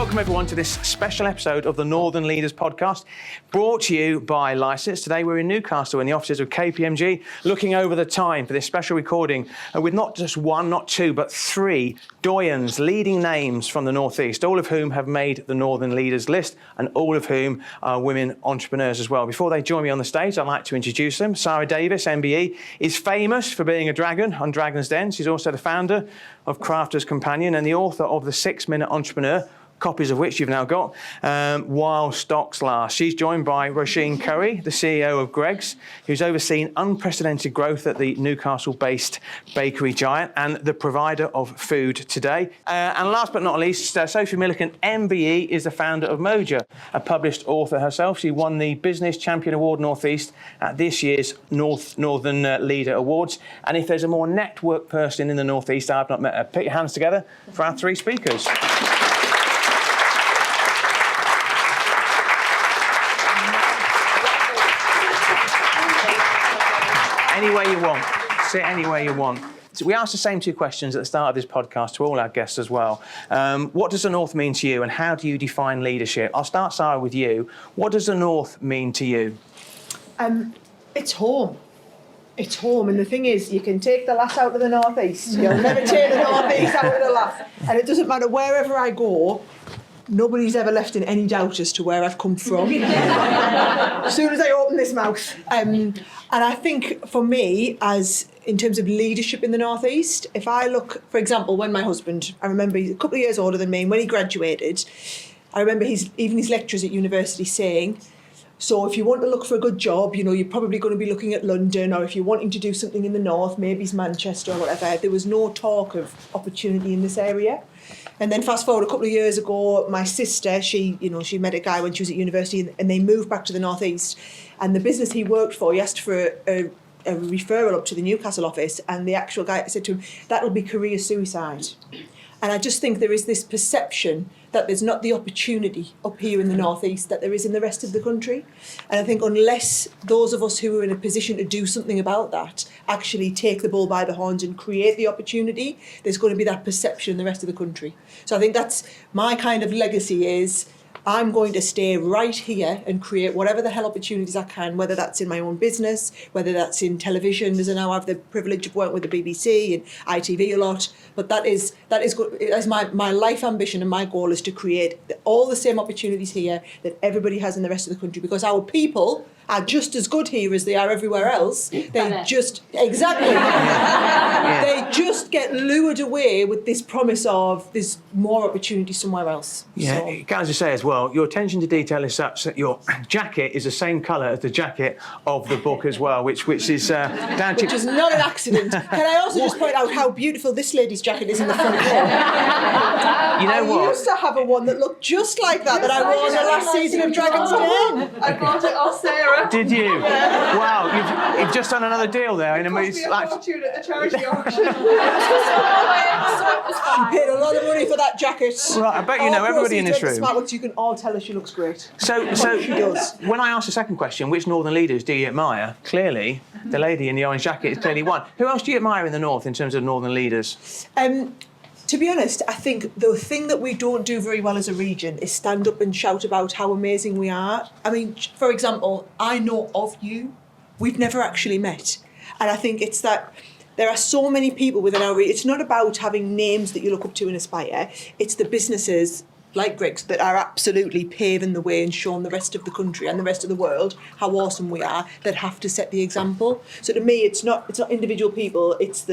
Welcome everyone to this special episode of the Northern Leaders podcast, brought to you by Licence. Today we're in Newcastle in the offices of KPMG, looking over the time for this special recording with not just one, not two, but three doyens, leading names from the North East, all of whom have made the Northern Leaders list and all of whom are women entrepreneurs as well. Before they join me on the stage, I'd like to introduce them. Sara Davies, MBE, is famous for being a dragon on Dragon's Den. She's also the founder of Crafter's Companion and the author of The 6-Minute Entrepreneur, copies of which you've now got, while stocks last. She's joined by Roisin Currie, the CEO of Greggs, who's overseen unprecedented growth at the Newcastle-based bakery giant and the provider of food today. And last but not least, Sophie Milliken, MBE, is the founder of Moja, a published author herself. She won the Business Champion Award North East at this year's Northern Leader Awards. And if there's a more networked person in the North East I've not met her, put your hands together for our three speakers. Anywhere you want. Sit anywhere you want. So we asked the same two questions at the start of this podcast to all our guests as well. What does the North mean to you and how do you define leadership? I'll start, Sara, with you. What does the North mean to you? It's home. It's home. And the thing is, you can take the lass out of the North East. You'll never take the North East out of the lass. And it doesn't matter wherever I go, nobody's ever left in any doubt as to where I've come from. As soon as I open this mouth. And I think for me, as in terms of leadership in the North East, if I look, for example, when my husband, I remember he's a couple of years older than me, and when he graduated, I remember even his lecturers at university saying, so if you want to look for a good job, you know, you're probably going to be looking at London, or if you're wanting to do something in the North, maybe it's Manchester or whatever. There was no talk of opportunity in this area. And then fast forward a couple of years ago, my sister, she met a guy when she was at university and they moved back to the North East. And the business he worked for, he asked for a referral up to the Newcastle office, and the actual guy said to him, that'll be career suicide. And I just think there is this perception that there's not the opportunity up here in the North East that there is in the rest of the country. And I think unless those of us who are in a position to do something about that actually take the bull by the horns and create the opportunity, there's going to be that perception in the rest of the country. So I think that's my kind of legacy is I'm going to stay right here and create whatever the hell opportunities I can, whether that's in my own business, whether that's in television, as I now have the privilege of working with the BBC and ITV a lot. But that is my life ambition, and my goal is to create all the same opportunities here that everybody has in the rest of the country, because our people are just as good here as they are everywhere else. They just get lured away with this promise of there's more opportunity somewhere else. Yeah, so. Can I just say as well, your attention to detail is such that your jacket is the same colour as the jacket of the book as well, which is down to... Which is not an accident. Can I also just point out how beautiful this lady's jacket is in the front row? You know what? I used to have a one that looked just like that I wore in the last season of Dragon's Den. I bought it off Sarah. Did you? Yeah. Wow, you've just done another deal there. It cost me a fortune at the charity auction. She paid a lot of money for that jacket. Right, I bet you know everybody in this room. You can all tell her she looks great. So she does. When I asked the second question, which Northern leaders do you admire? Clearly, the lady in the orange jacket is clearly one. Who else do you admire in the North in terms of Northern leaders? To be honest, I think the thing that we don't do very well as a region is stand up and shout about how amazing we are. I mean, for example, I know of you. We've never actually met. And I think it's that there are so many people within our region. It's not about having names that you look up to and aspire. It's the businesses like Greggs that are absolutely paving the way and showing the rest of the country and the rest of the world how awesome we are, that have to set the example. So to me, it's not individual people. It's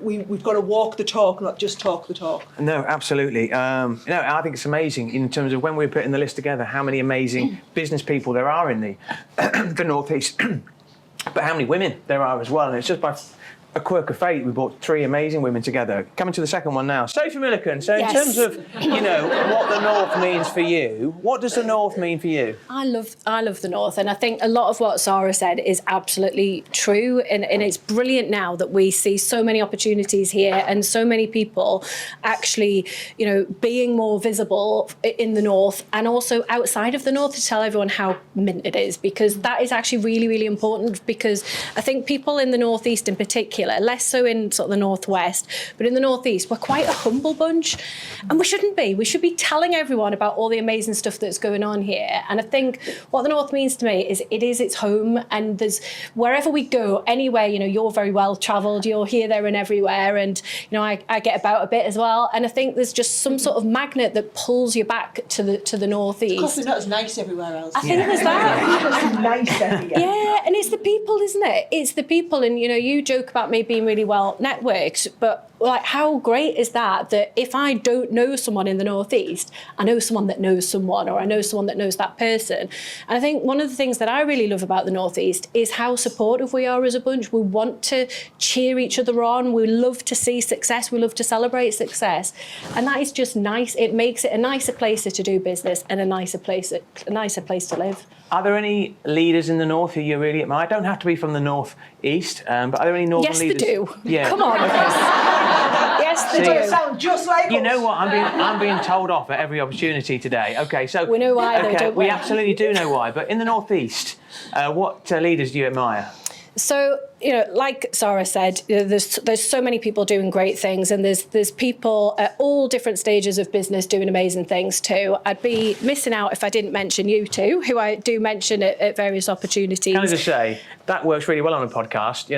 we've got to walk the talk, not just talk the talk. No, absolutely. I think it's amazing in terms of when we're putting the list together, how many amazing business people there are in the North East, but how many women there are as well. And it's just by a quirk of fate, we brought three amazing women together. Coming to the second one now. Sophie Milliken, so in terms of, what the North means for you, what does the North mean for you? I love the North, and I think a lot of what Sara said is absolutely true, and it's brilliant now that we see so many opportunities here and so many people actually, being more visible in the North and also outside of the North to tell everyone how mint it is, because that is actually really, really important, because I think people in the North East in particular particular, less so in sort of the Northwest, but in the Northeast, we're quite a humble bunch. And we shouldn't be. We should be telling everyone about all the amazing stuff that's going on here. And I think what the North means to me is it is its home. And there's wherever we go, anywhere, you're very well travelled, you're here, there and everywhere. And, I get about a bit as well. And I think there's just some sort of magnet that pulls you back to the Northeast. Because they're not as nice everywhere else. I think there's that. It's nice everywhere. Yeah, and it's the people, isn't it? It's the people. And, you joke about me being really well networked, but like, how great is that if I don't know someone in the Northeast, I know someone that knows someone, or I know someone that knows that person. And I think one of the things that I really love about the Northeast is how supportive we are as a bunch. We want to cheer each other on. We love to see success. We love to celebrate success. And that is just nice. It makes it a nicer place to do business and a nicer place to live. Are there any leaders in the North who you really admire? Don't have to be from the North East, but are there any Northern leaders? Yes, they do. Yeah. Come on. Yes, they They do. sound just like You us. know what? I'm being told off at every opportunity today. Okay, so We know why, though, don't we? We absolutely do know why. But in the North East, what leaders do you admire? So, like Sara said, there's so many people doing great things, and there's people at all different stages of business doing amazing things too. I'd be missing out if I didn't mention you two, who I do mention at various opportunities. Can I just say, that works really well on a podcast,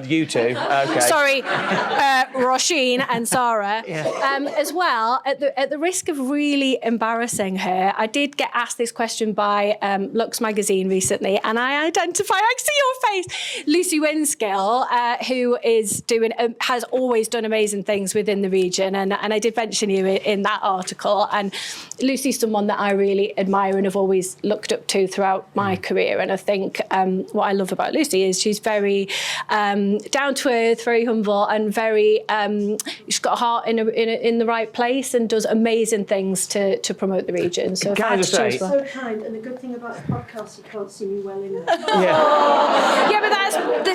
you two. Okay. Sorry, Roisin and Sara. As well, at the risk of really embarrassing her, I did get asked this question by Lux magazine recently, and I see your face, Lucy Winskill, who is has always done amazing things within the region, and I did mention you in that article. And Lucy's someone that I really admire and have always looked up to throughout my career. And I think what I love about Lucy is she's very down to earth, very humble, and very she's got a heart in the right place and does amazing things to promote the region. So Can I just say, So kind, and the good thing about the podcast, you can't see me well enough. yeah, but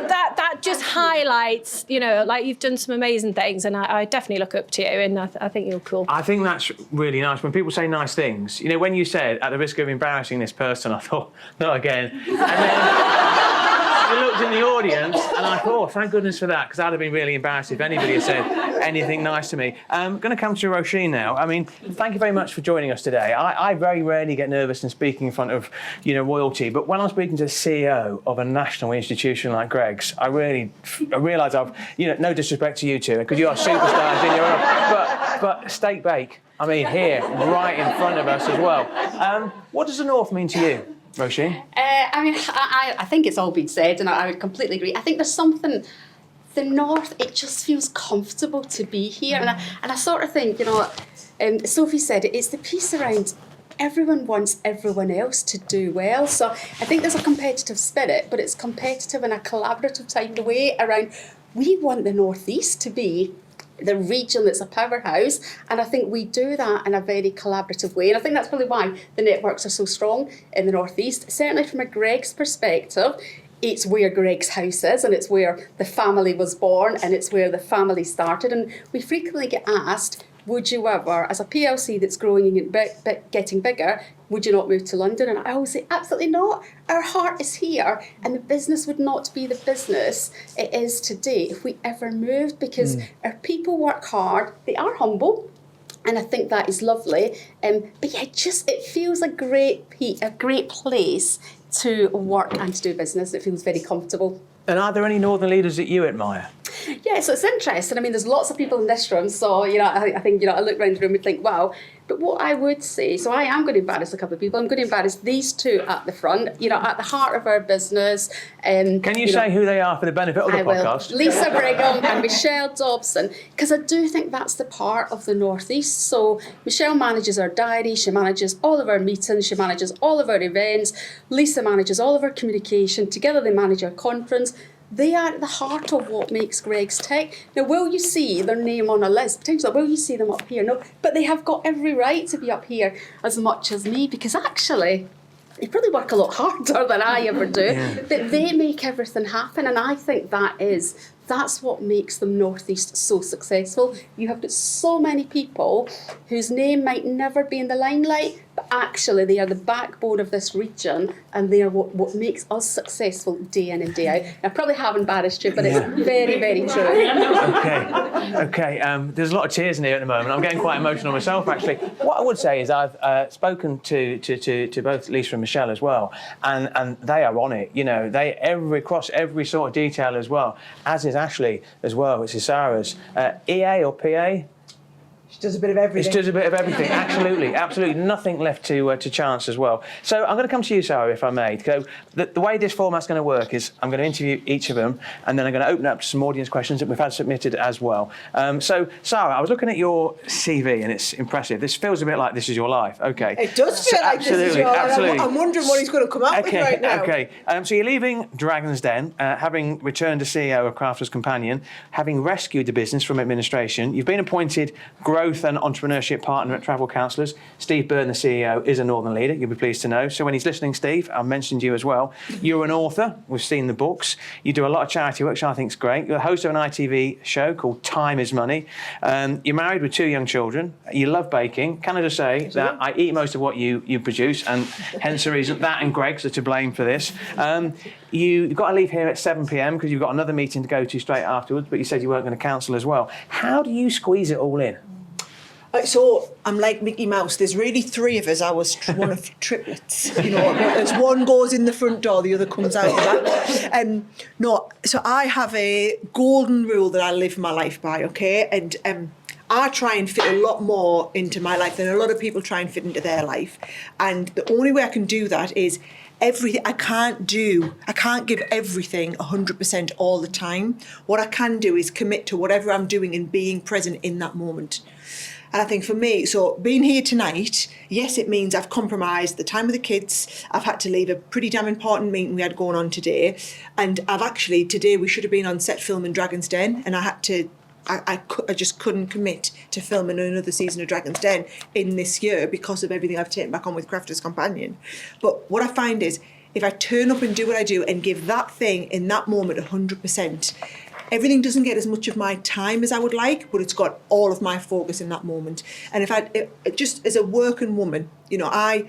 that just highlights, like you've done some amazing things, and I definitely look up to you, and I think you're cool. I think that's really nice when people say nice things. When you said, at the risk of embarrassing this person, I thought, not again. And then I looked in the audience and I thought, thank goodness for that, because I'd have been really embarrassed if anybody had said anything nice to me. I'm going to come to Roisin now. Thank you very much for joining us today. I very rarely get nervous in speaking in front of, royalty, but when I'm speaking to the CEO of a national institution like Greggs, I realise I've, no disrespect to you two, because you are superstars in your own, but steak bake, here, right in front of us as well. What does the North mean to you, Roisin? I think it's all been said, and I would completely agree. I think there's something, the North, it just feels comfortable to be here. And I sort of think, Sophie said it's the piece around everyone wants everyone else to do well. So I think there's a competitive spirit, but it's competitive in a collaborative type of way around, we want the Northeast to be the region that's a powerhouse, and I think we do that in a very collaborative way, and I think that's probably why the networks are so strong in the Northeast. Certainly from a Greggs perspective, it's where Greggs House is, and it's where the family was born, and it's where the family started, and we frequently get asked, would you ever, as a PLC that's growing and getting bigger, would you not move to London? And I always say, absolutely not. Our heart is here, and the business would not be the business it is today if we ever moved, because our people work hard, they are humble, and I think that is lovely. But yeah, it feels a great place to work and to do business. It feels very comfortable. And are there any Northern leaders that you admire? Yeah, so it's interesting. There's lots of people in this room, so, I think, I look around the room and think, wow. But what I would say, so I am going to embarrass a couple of people. I'm going to embarrass these two at the front, at the heart of our business. Can you say who they are for the benefit of the podcast? Will. Lisa Brigham and Michelle Dobson, because I do think that's the part of the Northeast. So Michelle manages our diary, she manages all of our meetings, she manages all of our events. Lisa manages all of our communication. Together they manage our conference. They are at the heart of what makes Greggs tick. Now, will you see their name on a list? Potentially, will you see them up here? No, but they have got every right to be up here as much as me, because actually, they probably work a lot harder than I ever do, but they make everything happen, and I think that is That's what makes the North East so successful. You have got so many people whose name might never be in the limelight, but actually they are the backbone of this region, and they are what makes us successful day in and day out. I probably have embarrassed you, but it's very, very true. Okay. There's a lot of tears in here at the moment. I'm getting quite emotional myself, actually. What I would say is I've spoken to both Lisa and Michelle as well, and they are on it. You know, they across every sort of detail as well, as is Ashley as well, which is Sarah's. EA or PA? She does a bit of everything. She does a bit of everything, absolutely. Nothing left to chance as well. So I'm going to come to you, Sarah, if I may. So the way this format's going to work is I'm going to interview each of them, and then I'm going to open up to some audience questions that we've had submitted as well. So, Sarah, I was looking at your CV, and it's impressive. This feels a bit like This Is Your Life. Okay. It does feel like This Is Your Life. Absolutely. I'm wondering what he's going to come up with right now. Okay. So you're leaving Dragon's Den, having returned as CEO of Crafters Companion, having rescued the business from administration. You've been appointed Growth and Entrepreneurship Partner at Travel Counsellors. Steve Byrne, the CEO, is a Northern leader, you'll be pleased to know. So when he's listening, Steve, I mentioned you as well. You're an author, we've seen the books. You do a lot of charity work, which I think is great. You're the host of an ITV show called Time is Money. You're married with 2 young children. You love baking. Can I just say that I eat most of what you produce, and hence the reason that and Greg's are to blame for this. You've got to leave here at 7 p.m. because you've got another meeting to go to straight afterwards, but you said you weren't going to counsel as well. How do you squeeze it all in? So I'm like Mickey Mouse. There's really 3 of us. I was one of triplets. You know, as one goes in the front door, the other comes out the back. No, so I have a golden rule that I live my life by. Okay, and I try and fit a lot more into my life than a lot of people try and fit into their life. And the only way I can do that is everything. I can't give everything 100% all the time. What I can do is commit to whatever I'm doing and being present in that moment. And I think for me, so being here tonight, yes, it means I've compromised the time with the kids. I've had to leave a pretty damn important meeting we had going on today. And today we should have been on set filming Dragon's Den, and I just couldn't commit to filming another season of Dragon's Den in this year because of everything I've taken back on with Crafters Companion. But what I find is, if I turn up and do what I do and give that thing in that moment 100%, everything doesn't get as much of my time as I would like, but it's got all of my focus in that moment. And just as a working woman, you know, I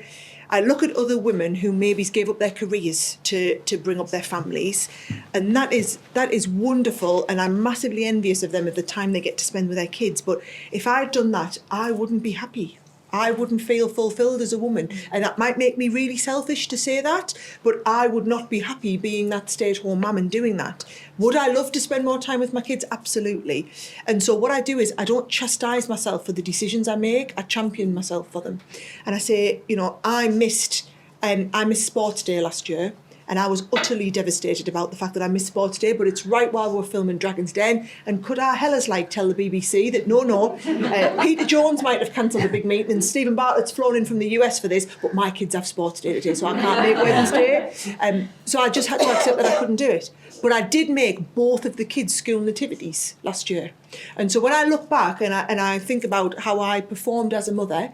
look at other women who maybe gave up their careers to bring up their families, and that is wonderful, and I'm massively envious of them, of the time they get to spend with their kids. But if I'd done that, I wouldn't be happy. I wouldn't feel fulfilled as a woman. And that might make me really selfish to say that, but I would not be happy being that stay-at-home mum and doing that. Would I love to spend more time with my kids? Absolutely. And so what I do is I don't chastise myself for the decisions I make. I champion myself for them. And I say, you know, I missed Sports Day last year. And I was utterly devastated about the fact that I missed Sports Day, but it's right while we're filming Dragon's Den. And could our hellers tell the BBC that no, Peter Jones might have cancelled the big meeting and Stephen Bartlett's flown in from the US for this, but my kids have Sports Day today, so I can't make Wednesday. So I just had to accept that I couldn't do it. But I did make both of the kids' school nativities last year. And so when I look back and I think about how I performed as a mother,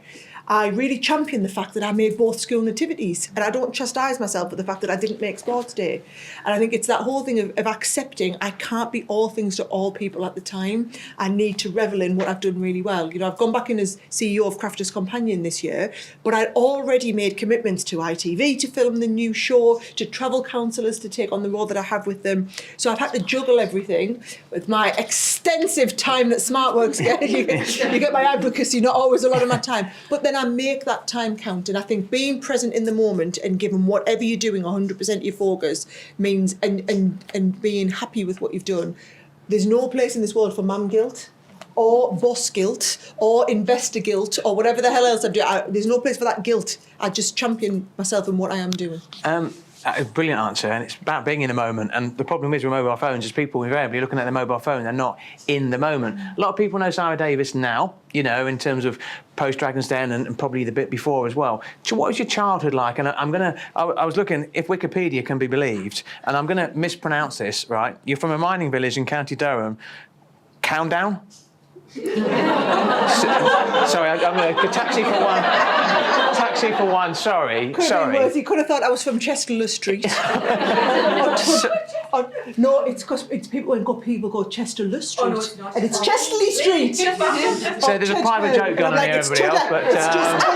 I really champion the fact that I made both school nativities, and I don't chastise myself for the fact that I didn't make Sports Day. And I think it's that whole thing of accepting I can't be all things to all people at the time. I need to revel in what I've done really well. You know, I've gone back in as CEO of Crafters Companion this year, but I'd already made commitments to ITV to film the new show, to Travel Counsellors to take on the role that I have with them. So I've had to juggle everything with my extensive time that SmartWorks get. You get my advocacy, not always a lot of my time. But then I make that time count, and I think being present in the moment and giving whatever you're doing 100% of your focus means, and being happy with what you've done. There's no place in this world for mum guilt or boss guilt or investor guilt or whatever the hell else I'm doing. There's no place for that guilt. I just champion myself in what I am doing. A brilliant answer, and it's about being in the moment. And the problem is with mobile phones is people invariably looking at their mobile phone, they're not in the moment. A lot of people know Sara Davies now, you know, in terms of post-Dragon's Den and probably the bit before as well. So what was your childhood like? And I was looking, if Wikipedia can be believed, and I'm going to mispronounce this, right? You're from a mining village in County Durham. Countdown? Sorry, I'm going to taxi for sexy for one. Sorry. Could have been worse. He could have thought I was from Chester Street. No, it's because people go Chester Street, and it's Chesterley Street. So there's a private joke going on here, everybody else, but it's just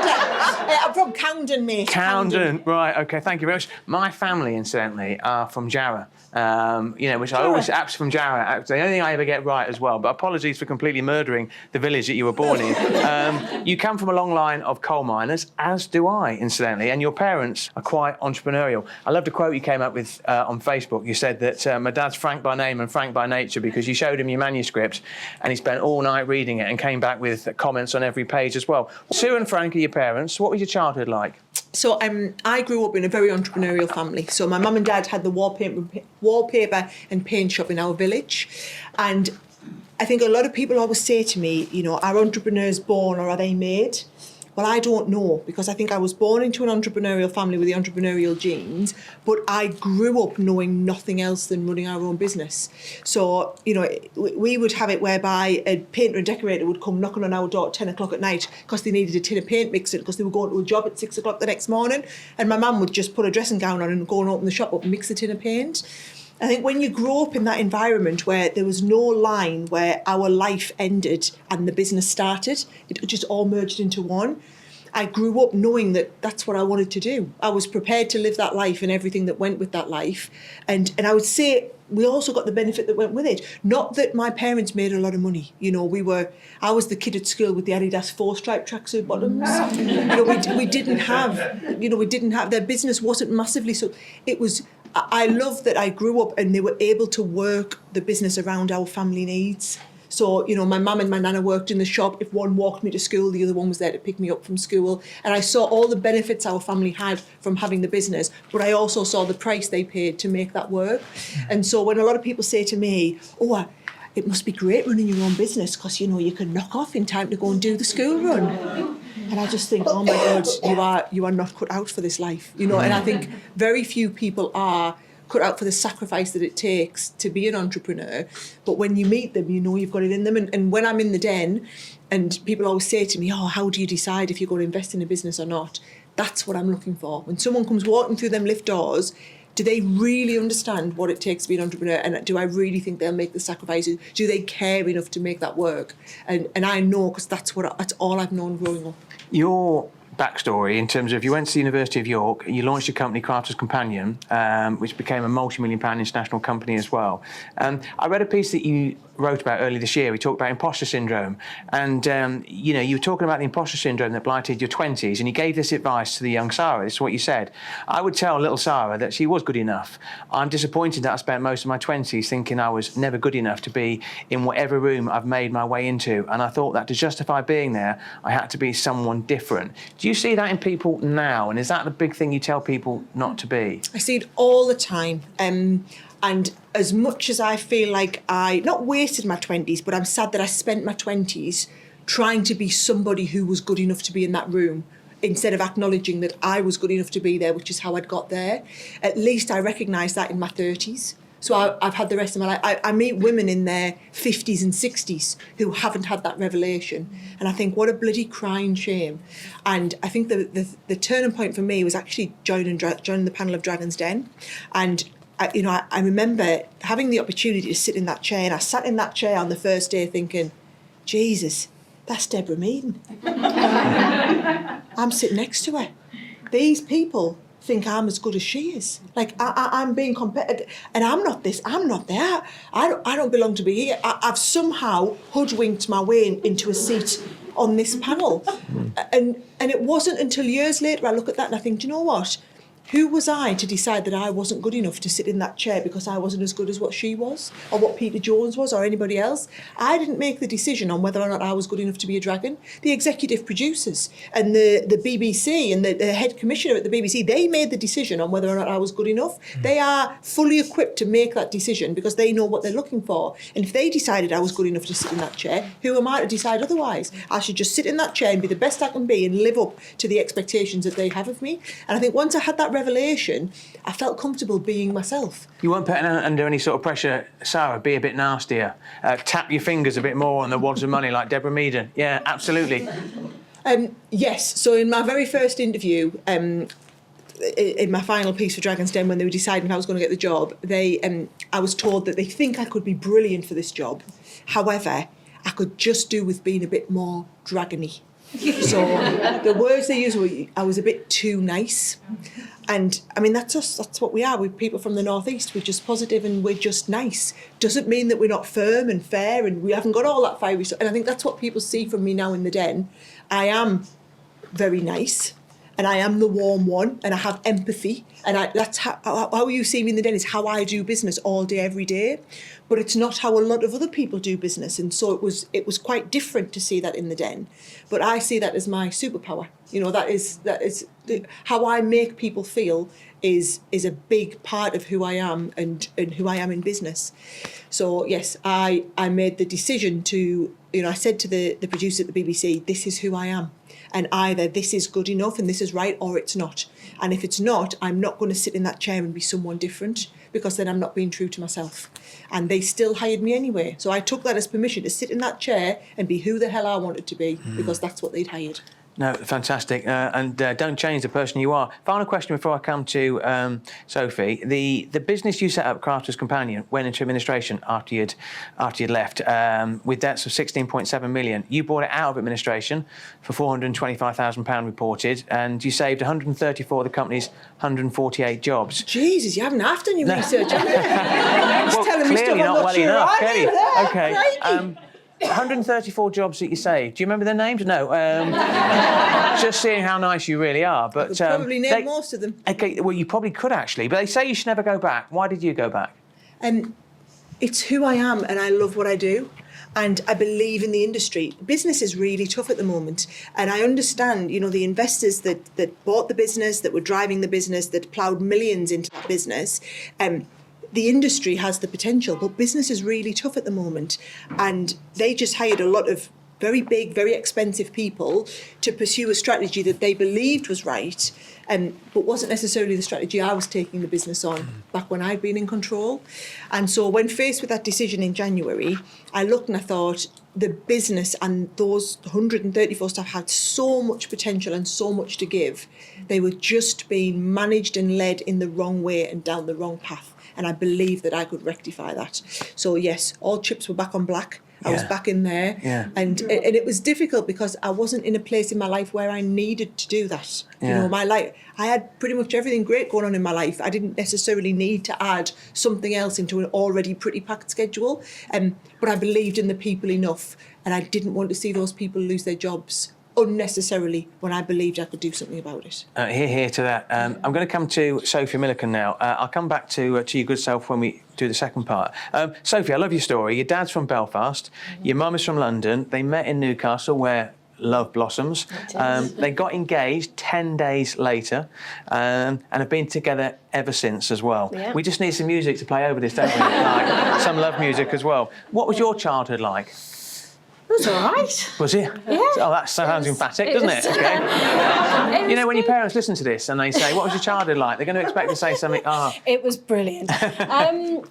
I'm from Camden, mate. Camden, right? Okay, thank you very much. My family, incidentally, are from Jarrow. Which I always apps from Jarrow. The only thing I ever get right as well. But apologies for completely murdering the village that you were born in. You come from a long line of coal miners, as do I, incidentally, and your parents are quite entrepreneurial. I loved a quote you came up with on Facebook. You said that my dad's Frank by name and Frank by nature because you showed him your manuscript and he spent all night reading it and came back with comments on every page as well. Sue and Frank are your parents. What was your childhood like? So I grew up in a very entrepreneurial family. So my mum and dad had the wallpaper and paint shop in our village. And I think a lot of people always say to me, are entrepreneurs born or are they made? Well, I don't know, because I think I was born into an entrepreneurial family with the entrepreneurial genes, but I grew up knowing nothing else than running our own business. So, we would have it whereby a painter and decorator would come knocking on our door at 10 o'clock at night because they needed a tin of paint mixed because they were going to a job at 6 o'clock the next morning. And my mum would just put a dressing gown on and go and open the shop up and mix a tin of paint. I think when you grow up in that environment where there was no line where our life ended and the business started, it just all merged into one. I grew up knowing that that's what I wanted to do. I was prepared to live that life and everything that went with that life. And I would say we also got the benefit that went with it. Not that my parents made a lot of money. I was the kid at school with the Adidas 4-stripe tracksuit bottoms. We didn't have, their business wasn't massively, so it was, I love that I grew up and they were able to work the business around our family needs. So, my mum and my nana worked in the shop. If one walked me to school, the other one was there to pick me up from school. And I saw all the benefits our family had from having the business, but I also saw the price they paid to make that work. And so when a lot of people say to me, it must be great running your own business because, you can knock off in time to go and do the school run. And I just think, oh my God, you are not cut out for this life, And I think very few people are cut out for the sacrifice that it takes to be an entrepreneur. But when you meet them, you've got it in them. And when I'm in the den and people always say to me, how do you decide if you're going to invest in a business or not? That's what I'm looking for. When someone comes walking through them lift doors, do they really understand what it takes to be an entrepreneur? And do I really think they'll make the sacrifices? Do they care enough to make that work? And I know, because that's all I've known growing up. Your backstory in terms of you went to the University of York, you launched your company Crafters Companion, which became a multi-million-pound international company as well. I read a piece that you wrote about earlier this year. We talked about imposter syndrome, and you were talking about the imposter syndrome that blighted your 20s, and you gave this advice to the young Sara. This is what you said: I would tell little Sara that she was good enough. I'm disappointed that I spent most of my 20s thinking I was never good enough to be in whatever room I've made my way into, and I thought that to justify being there, I had to be someone different. Do you see that in people now, and is that the big thing you tell people not to be? I see it all the time. And as much as I feel like I not wasted my 20s, but I'm sad that I spent my 20s trying to be somebody who was good enough to be in that room instead of acknowledging that I was good enough to be there, which is how I'd got there. At least I recognise that in my 30s. So I've had the rest of my life. I meet women in their 50s and 60s who haven't had that revelation. And I think, what a bloody crying shame. And I think the turning point for me was actually joining the panel of Dragon's Den. And I remember having the opportunity to sit in that chair, and I sat in that chair on the first day thinking, Jesus, that's Deborah Meaden. I'm sitting next to her. These people think I'm as good as she is. Like, I'm being competitive, and I'm not this, I'm not that. I don't belong to be here. I've somehow hoodwinked my way into a seat on this panel. And it wasn't until years later I look at that and I think, do you know what? Who was I to decide that I wasn't good enough to sit in that chair because I wasn't as good as what she was or what Peter Jones was or anybody else? I didn't make the decision on whether or not I was good enough to be a dragon. The executive producers and the BBC and the head commissioner at the BBC, they made the decision on whether or not I was good enough. They are fully equipped to make that decision because they know what they're looking for. And if they decided I was good enough to sit in that chair, who am I to decide otherwise? I should just sit in that chair and be the best I can be and live up to the expectations that they have of me. And I think once I had that revelation, I felt comfortable being myself. You weren't put under any sort of pressure, Sara, be a bit nastier, tap your fingers a bit more on the wads of money like Deborah Meaden. Yeah, absolutely. Yes. So in my very first interview, in my final piece for Dragon's Den, when they were deciding if I was going to get the job, I was told that they think I could be brilliant for this job. However, I could just do with being a bit more dragony. So the words they used were, I was a bit too nice. And I mean, that's us, that's what we are. We're people from the northeast. We're just positive and we're just nice. Doesn't mean that we're not firm and fair and we haven't got all that fiery stuff. And I think that's what people see from me now in the Den. I am very nice and I am the warm one and I have empathy. And that's how you see me in the Den is how I do business all day, every day. But it's not how a lot of other people do business. And so it was quite different to see that in the Den. But I see that as my superpower. You know, that is how I make people feel is a big part of who I am and who I am in business. So yes, I made the decision to, I said to the producer at the BBC, this is who I am. And either this is good enough and this is right or it's not. And if it's not, I'm not going to sit in that chair and be someone different because then I'm not being true to myself. And they still hired me anyway. So I took that as permission to sit in that chair and be who the hell I wanted to be because that's what they'd hired. No, fantastic. And don't change the person you are. Final question before I come to Sophie. The business you set up, Crafters Companion, went into administration after you'd left with debts of 16.7 million. You brought it out of administration for £425,000 reported, and you saved 134 of the company's 148 jobs. Jesus, you haven't half done your research, have you? Well, telling me stuff clearly I'm not well sure enough, I clearly. knew there. Okay. 134 jobs that you saved. Do you remember their names? No. Just seeing how nice you really are. But I could probably name most of them. Okay, well, you probably could actually. But they say you should never go back. Why did you go back? It's who I am and I love what I do. And I believe in the industry. Business is really tough at the moment. And I understand, the investors that bought the business, that were driving the business, that ploughed millions into that business. The industry has the potential, but business is really tough at the moment. And they just hired a lot of very big, very expensive people to pursue a strategy that they believed was right, but wasn't necessarily the strategy I was taking the business on back when I'd been in control. And so when faced with that decision in January, I looked and I thought the business and those 134 staff had so much potential and so much to give. They were just being managed and led in the wrong way and down the wrong path. And I believe that I could rectify that. So yes, all chips were back on black. I was back in there. Yeah. And it was difficult because I wasn't in a place in my life where I needed to do that. Yeah. My life, I had pretty much everything great going on in my life. I didn't necessarily need to add something else into an already pretty packed schedule. But I believed in the people enough and I didn't want to see those people lose their jobs unnecessarily when I believed I could do something about it. Hear to that. I'm going to come to Sophie Milliken now. I'll come back to your good self when we do the second part. Sophie, I love your story. Your dad's from Belfast. Your mum is from London. They met in Newcastle where love blossoms. They got engaged 10 days later and have been together ever since as well. Yeah. We just need some music to play over this, don't we? Like some love music as well. What was your childhood like? It was all right. Was it? Yeah. Oh, that sounds emphatic, doesn't it? Okay. When your parents listen to this and they say, what was your childhood like? They're going to expect to say something, It was brilliant. I'd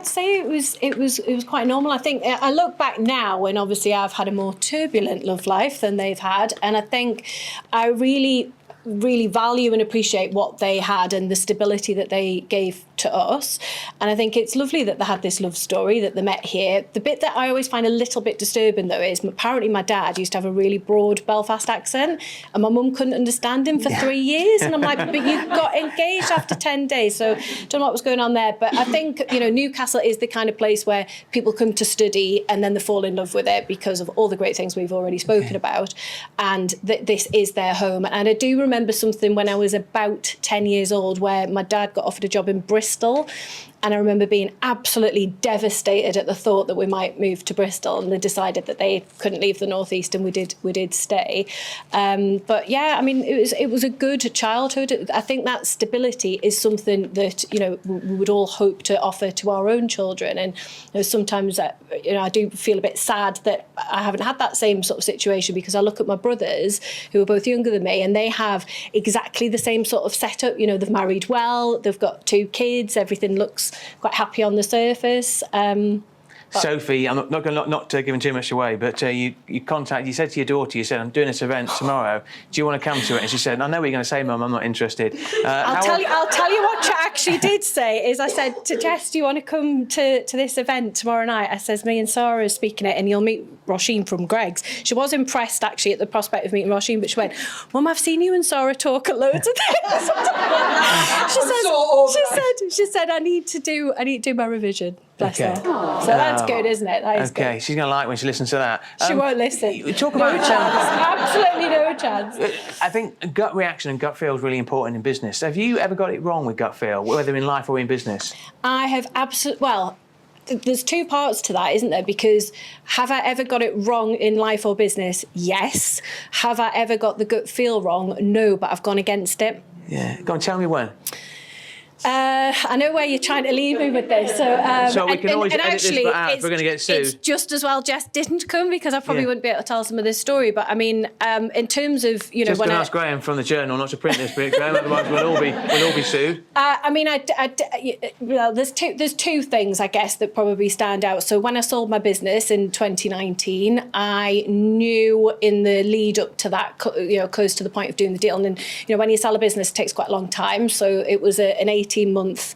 say it was quite normal. I think I look back now and obviously I've had a more turbulent love life than they've had. And I think I really value and appreciate what they had and the stability that they gave to us. And I think it's lovely that they had this love story, that they met here. The bit that I always find a little bit disturbing, though, is apparently my dad used to have a really broad Belfast accent and my mum couldn't understand him for 3 years. And I'm like, but you got engaged after 10 days. So don't know what was going on there. But I think, Newcastle is the kind of place where people come to study and then they fall in love with it because of all the great things we've already spoken about. And this is their home. And I do remember something when I was about 10 years old where my dad got offered a job in Bristol. And I remember being absolutely devastated at the thought that we might move to Bristol, and they decided that they couldn't leave the northeast, and we did stay. But yeah, I mean, it was a good childhood. I think that stability is something that we would all hope to offer to our own children. And sometimes I do feel a bit sad that I haven't had that same sort of situation, because I look at my brothers who are both younger than me, and they have exactly the same sort of setup. They've married well, they've got 2 kids, everything looks quite happy on the surface. Sophie, I'm not going to give too much away, but you said to your daughter, you said, I'm doing this event tomorrow. Do you want to come to it? And she said, I know what you're going to say, Mum, I'm not interested. I'll tell you what I actually did say is I said to Jess, do you want to come to this event tomorrow night? I says, me and Sara are speaking it and you'll meet Roisin from Greggs. She was impressed actually at the prospect of meeting Roisin, but she went, Mum, I've seen you and Sara talk at loads of things. she said, I need to do my revision. Bless her. So that's good, isn't it? That is okay, good. she's going to like when she listens to that. She won't listen. You talk No about chance. Absolutely no chance. I think gut reaction and gut feel is really important in business. Have you ever got it wrong with gut feel, whether in life or in business? I have absolutely, well, there's two parts to that, isn't there? Because have I ever got it wrong in life or business? Yes. Have I ever got the gut feel wrong? No, but I've gone against it. Yeah. Go on, tell me when. I know where you're trying to lead me with this. So we can always edit actually, this bit out if we're going to get sued. It's just as well Jess didn't come because I probably wouldn't be able to tell some of this story. But I mean, in terms of, you know, just going to ask Graham from the Journal not to print this bit, Graham, otherwise we'll all be sued. I mean, well, there's two things I guess that probably stand out. So when I sold my business in 2019, I knew in the lead up to that, you know, close to the point of doing the deal, and then, you know, when you sell a business, it takes quite a long time. So it was an 18-month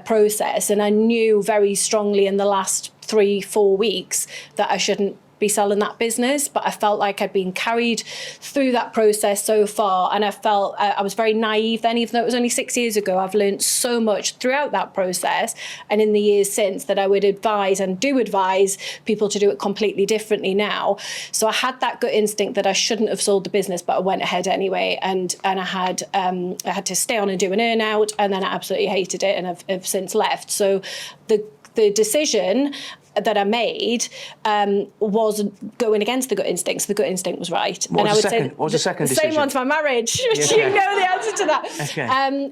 process, and I knew very strongly in the last 3-4 weeks that I shouldn't be selling that business, but I felt like I'd been carried through that process so far, and I felt I was very naive then, even though it was only 6 years ago. I've learned so much throughout that process and in the years since that I would advise and do advise people to do it completely differently now. So I had that gut instinct that I shouldn't have sold the business, but I went ahead anyway, and I had to stay on and do an earn out, and then I absolutely hated it, and I've since left. So the decision that I made was going against the gut instinct. So the gut instinct was right. What was the second decision? Same one to my marriage. Okay. You know the answer to that. Okay.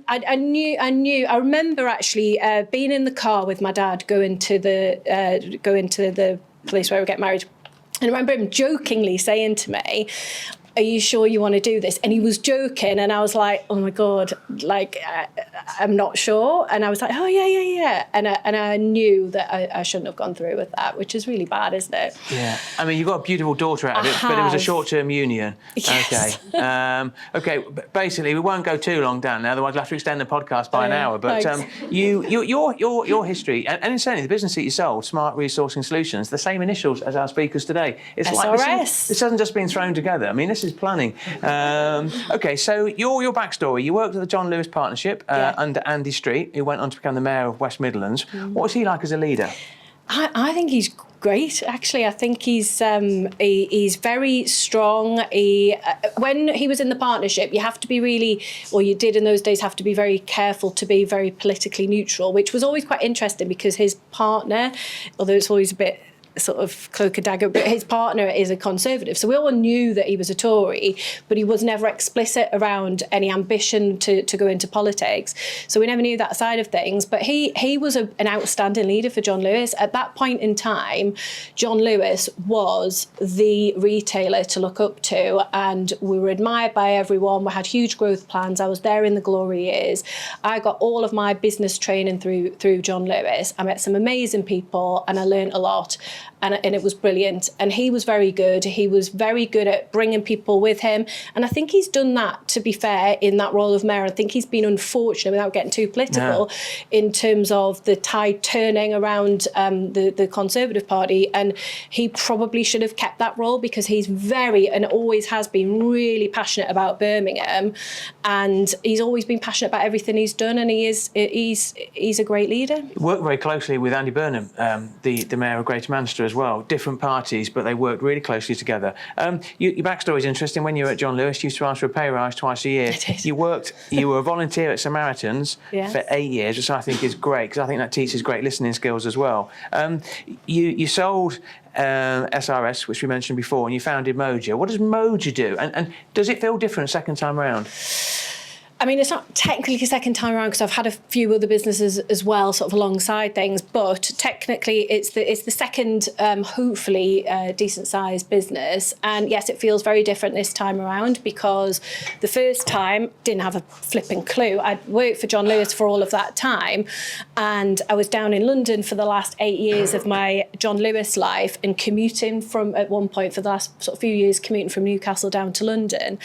I knew. I remember actually being in the car with my dad going to the place where we get married. And I remember him jokingly saying to me, are you sure you want to do this? And he was joking, and I was like, oh my God, like, I'm not sure. And I was like, oh yeah. And I knew that I shouldn't have gone through with that, which is really bad, isn't it? Yeah. I mean, you got a beautiful daughter out of it, but it was a short-term union. Yes. Okay. Okay. Basically, we won't go too long, Dan, otherwise we'll have to extend the podcast by an hour. But your history, and certainly the business that you sold, Smart Resourcing Solutions, the same initials as our speakers today. It's SRS. Like this hasn't just been thrown together. I mean, this is planning. Okay, so your backstory. You worked at the John Lewis Partnership under Andy Street, who went on to become the Mayor of West Midlands. What was he like as a leader? I think he's great. Actually, I think he's very strong. When he was in the partnership, you have to be really, or you did in those days, have to be very careful to be very politically neutral, which was always quite interesting because his partner, although it's always a bit sort of cloak and dagger, but his partner is a Conservative. So we all knew that he was a Tory, but he was never explicit around any ambition to go into politics. So we never knew that side of things. But he was an outstanding leader for John Lewis. At that point in time, John Lewis was the retailer to look up to, and we were admired by everyone. We had huge growth plans. I was there in the glory years. I got all of my business training through John Lewis. I met some amazing people, and I learned a lot. And it was brilliant. And he was very good. He was very good at bringing people with him. And I think he's done that, to be fair, in that role of mayor. I think he's been unfortunate, without getting too political, in terms of the tide turning around the Conservative Party. And he probably should have kept that role because he's very, and always has been, really passionate about Birmingham. And he's always been passionate about everything he's done. And he's a great leader. Worked very closely with Andy Burnham, the Mayor of Greater Manchester as well. Different parties, but they worked really closely together. Your backstory is interesting. When you were at John Lewis, you used to ask for a pay rise twice a year. You were a volunteer at Samaritans for 8 years, which I think is great, because I think that teaches great listening skills as well. You sold SRS, which we mentioned before, and you founded Moja. What does Moja do? And does it feel different second time round? I mean, it's not technically a second time around because I've had a few other businesses as well, sort of alongside things. But technically, it's the second, hopefully, decent sized business. And yes, it feels very different this time around because the first time didn't have a flipping clue. I'd worked for John Lewis for all of that time, and I was down in London for the last 8 years of my John Lewis life and commuting from, at one point for the last sort of few years, commuting from Newcastle down to London.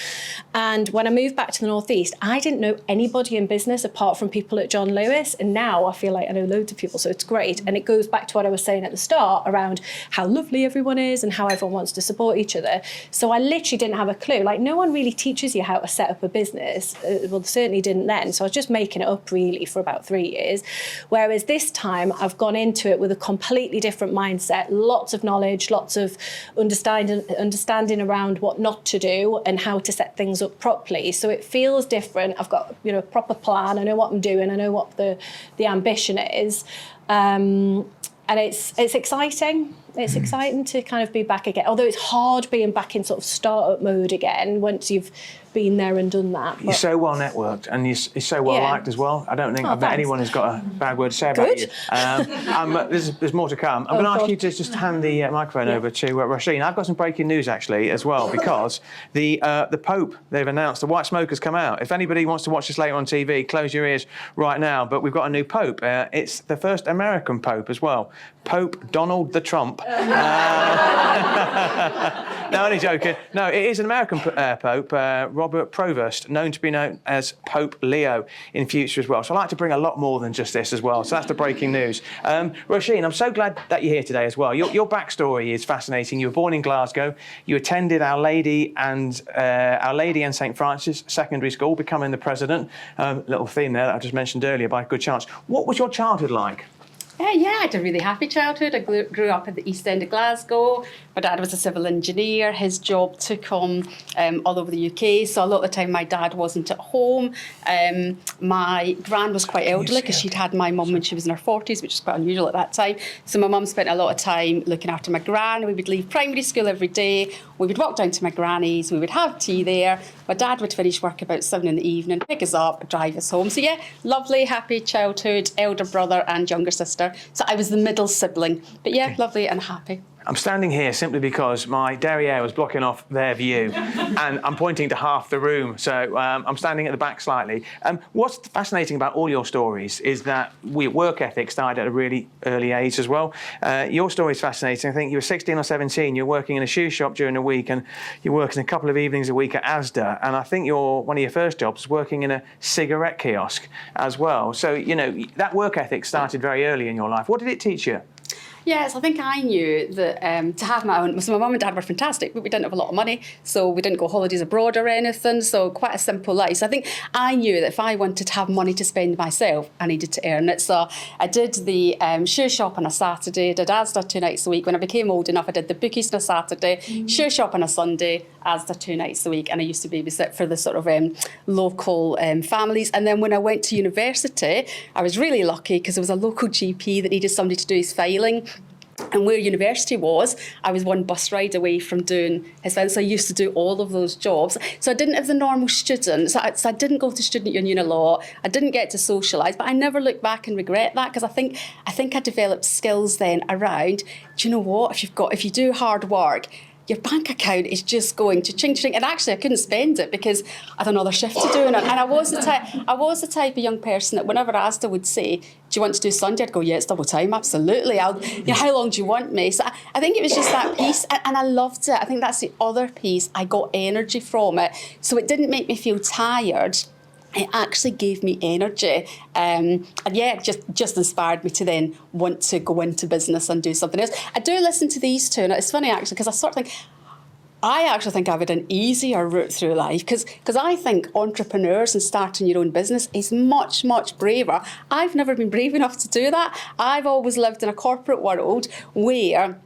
And when I moved back to the North East, I didn't know anybody in business apart from people at John Lewis. And now I feel like I know loads of people, so it's great. And it goes back to what I was saying at the start around how lovely everyone is and how everyone wants to support each other. So I literally didn't have a clue. Like, no one really teaches you how to set up a business. Well, certainly didn't then. So I was just making it up really for about 3 years. Whereas this time I've gone into it with a completely different mindset, lots of knowledge, lots of understanding around what not to do and how to set things up properly. So it feels different. I've got, a proper plan. I know what I'm doing. I know what the ambition is. And it's exciting. It's exciting to kind of be back again. Although it's hard being back in sort of startup mode again once you've been there and done that. You're so well networked and you're so well liked as well. I don't think I've met anyone who's got a bad word to say about you. There's more to come. I'm going to ask you to just hand the microphone over to Roisin. I've got some breaking news actually as well because the Pope, they've announced the white smoke has come out. If anybody wants to watch this later on TV, close your ears right now. But we've got a new Pope. It's the first American Pope as well. Pope Donald the Trump. No, only joking. No, it is an American Pope, Robert Provost, known to be known as Pope Leo in future as well. So I like to bring a lot more than just this as well. So that's the breaking news. Roisin, I'm so glad that you're here today as well. Your backstory is fascinating. You were born in Glasgow. You attended Our Lady and St Francis Secondary School, becoming the president. Little theme there that I just mentioned earlier by good chance. What was your childhood like? Yeah, I had a really happy childhood. I grew up at the East End of Glasgow. My dad was a civil engineer. His job took him all over the UK. So a lot of the time my dad wasn't at home. My gran was quite elderly because she'd had my mum when she was in her 40s, which was quite unusual at that time. So my mum spent a lot of time looking after my gran. We would leave primary school every day. We would walk down to my granny's. We would have tea there. My dad would finish work about 7 in the evening, pick us up, drive us home. So yeah, lovely, happy childhood, elder brother and younger sister. So I was the middle sibling. But yeah, lovely and happy. I'm standing here simply because my derriere was blocking off their view and I'm pointing to half the room. So I'm standing at the back slightly. What's fascinating about all your stories is that work ethic started at a really early age as well. Your story is fascinating. I think you were 16 or 17. You're working in a shoe shop during the week and you're working a couple of evenings a week at Asda. And I think one of your first jobs was working in a cigarette kiosk as well. So, that work ethic started very early in your life. What did it teach you? Yes, I think I knew that to have my own. So my mum and dad were fantastic, but we didn't have a lot of money, so we didn't go holidays abroad or anything. So quite a simple life. So I think I knew that if I wanted to have money to spend myself, I needed to earn it. So I did the shoe shop on a Saturday, did Asda 2 nights a week. When I became old enough, I did the bookies on a Saturday, shoe shop on a Sunday, Asda 2 nights a week, and I used to babysit for the sort of local families. And then when I went to university, I was really lucky because there was a local GP that needed somebody to do his filing. And where university was, I was one bus ride away from doing his filing. So I used to do all of those jobs. So I didn't have the normal student. So I didn't go to student union a lot. I didn't get to socialise. But I never look back and regret that because I think I developed skills then around, do you know what? If you do hard work, your bank account is just going to ching ching. And actually, I couldn't spend it because I had another shift to do. And I was the type of young person that whenever Asda would say, "Do you want to do Sunday?" I'd go, "Yeah, it's double time, absolutely. How long do you want me?" So I think it was just that piece, and I loved it. I think that's the other piece. I got energy from it, so it didn't make me feel tired. It actually gave me energy, and yeah, just inspired me to then want to go into business and do something else. I do listen to these two, and it's funny actually because I actually think I've had an easier route through life because I think entrepreneurs and starting your own business is much, much braver. I've never been brave enough to do that. I've always lived in a corporate world where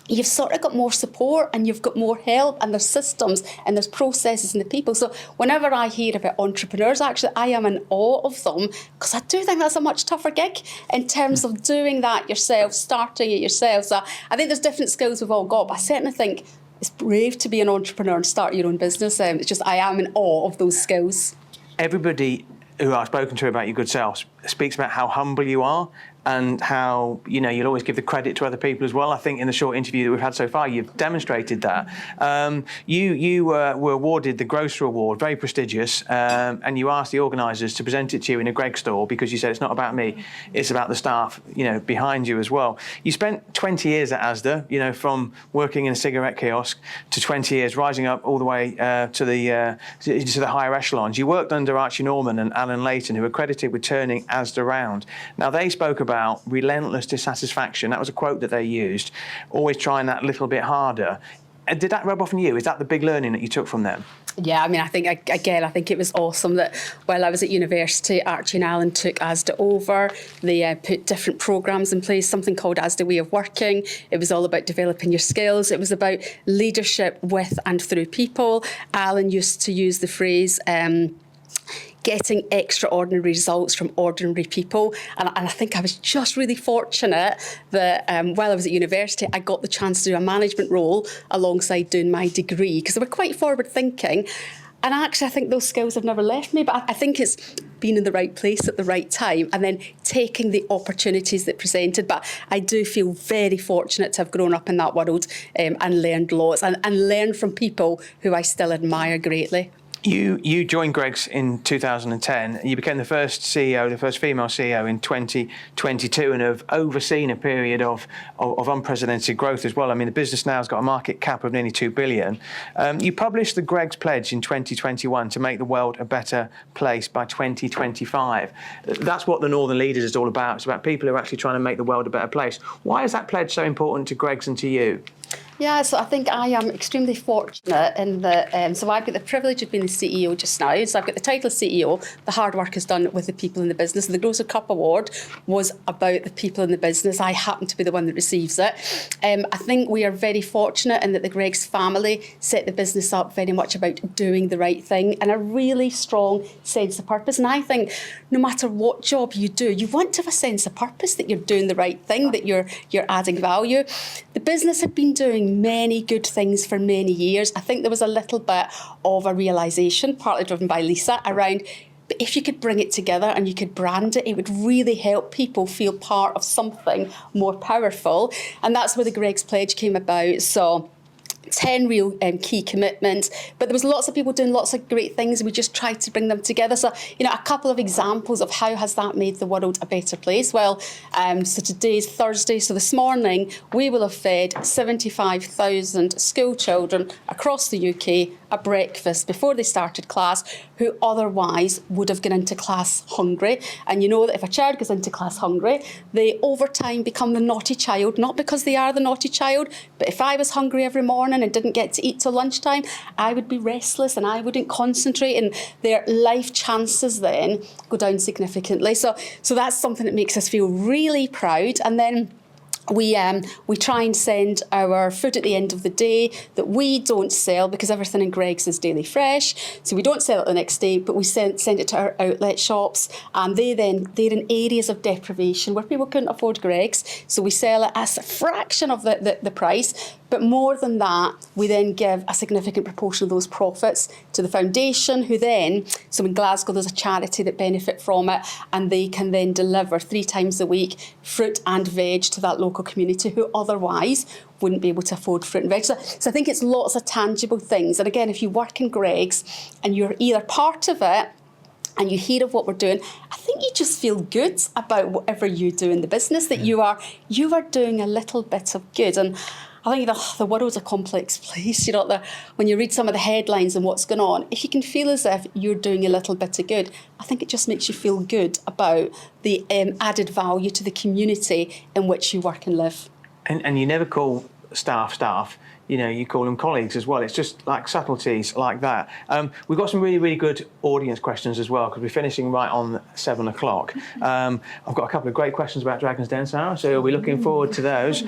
you've sort of got more support and you've got more help and there's systems and there's processes and the people. So whenever I hear about entrepreneurs, actually, I am in awe of them because I do think that's a much tougher gig in terms of doing that yourself, starting it yourself. So I think there's different skills we've all got, but I certainly think it's brave to be an entrepreneur and start your own business. It's just I am in awe of those skills. everybody who I've spoken to about your good self speaks about how humble you are and how, you'll always give the credit to other people as well. I think in the short interview that we've had so far, you've demonstrated that. You were awarded the Grocer Award, very prestigious, and you asked the organisers to present it to you in a Greggs store because you said it's not about me, it's about the staff, behind you as well. You spent 20 years at Asda, from working in a cigarette kiosk to 20 years, rising up all the way to the higher echelons. You worked under Archie Norman and Alan Layton, who were credited with turning Asda round. Now, they spoke about relentless dissatisfaction. That was a quote that they used, always trying that little bit harder. Did that rub off on you? Is that the big learning that you took from them? Yeah, I mean, I think it was awesome that while I was at university, Archie and Alan took Asda over. They put different programmes in place, something called Asda Way of Working. It was all about developing your skills. It was about leadership with and through people. Alan used to use the phrase, getting extraordinary results from ordinary people. And I think I was just really fortunate that while I was at university, I got the chance to do a management role alongside doing my degree, because they were quite forward thinking. And actually, I think those skills have never left me, but I think it's being in the right place at the right time and then taking the opportunities that presented. But I do feel very fortunate to have grown up in that world and learned lots and learned from people who I still admire greatly. You joined Greggs in 2010. You became the first CEO, the first female CEO in 2022, and have overseen a period of unprecedented growth as well. I mean, the business now has got a market cap of nearly $2 billion. You published the Greggs Pledge in 2021 to make the world a better place by 2025. That's what the Northern Leaders is all about. It's about people who are actually trying to make the world a better place. Why is that pledge so important to Greggs and to you? Yeah, so I think I am extremely fortunate in that, so I've got the privilege of being the CEO just now. So I've got the title of CEO. The hard work is done with the people in the business. The Grocer Cup Award was about the people in the business. I happen to be the one that receives it. I think we are very fortunate in that the Greggs family set the business up very much about doing the right thing and a really strong sense of purpose. And I think no matter what job you do, you want to have a sense of purpose, that you're doing the right thing, that you're adding value. The business had been doing many good things for many years. I think there was a little bit of a realisation, partly driven by Lisa, around but if you could bring it together and you could brand it, it would really help people feel part of something more powerful. And that's where the Greggs Pledge came about. So 10 real key commitments, but there was lots of people doing lots of great things and we just tried to bring them together. So, a couple of examples of how has that made the world a better place. Well, so today's Thursday, so this morning we will have fed 75,000 school children across the UK a breakfast before they started class who otherwise would have gone into class hungry. And you know that if a child goes into class hungry, they over time become the naughty child, not because they are the naughty child, but if I was hungry every morning and didn't get to eat till lunchtime, I would be restless and I wouldn't concentrate, and their life chances then go down significantly. So that's something that makes us feel really proud. And then we try and send our food at the end of the day that we don't sell, because everything in Greggs is daily fresh. So we don't sell it the next day, but we send it to our outlet shops, and they're in areas of deprivation where people couldn't afford Greggs. So we sell it as a fraction of the price. But more than that, we then give a significant proportion of those profits to the foundation, who then, so in Glasgow, there's a charity that benefit from it, and they can then deliver 3 times a week fruit and veg to that local community who otherwise wouldn't be able to afford fruit and veg. So I think it's lots of tangible things. And again, if you work in Greggs and you're either part of it and you hear of what we're doing, I think you just feel good about whatever you do in the business, that you are doing a little bit of good. And I think the world's a complex place. When you read some of the headlines and what's going on, if you can feel as if you're doing a little bit of good, I think it just makes you feel good about the added value to the community in which you work and live. And you never call staff. You call them colleagues as well. It's just like subtleties like that. We've got some really, really good audience questions as well, because we're finishing right on 7 o'clock. I've got a couple of great questions about Dragon's Den, Sarah, so we're looking forward to those.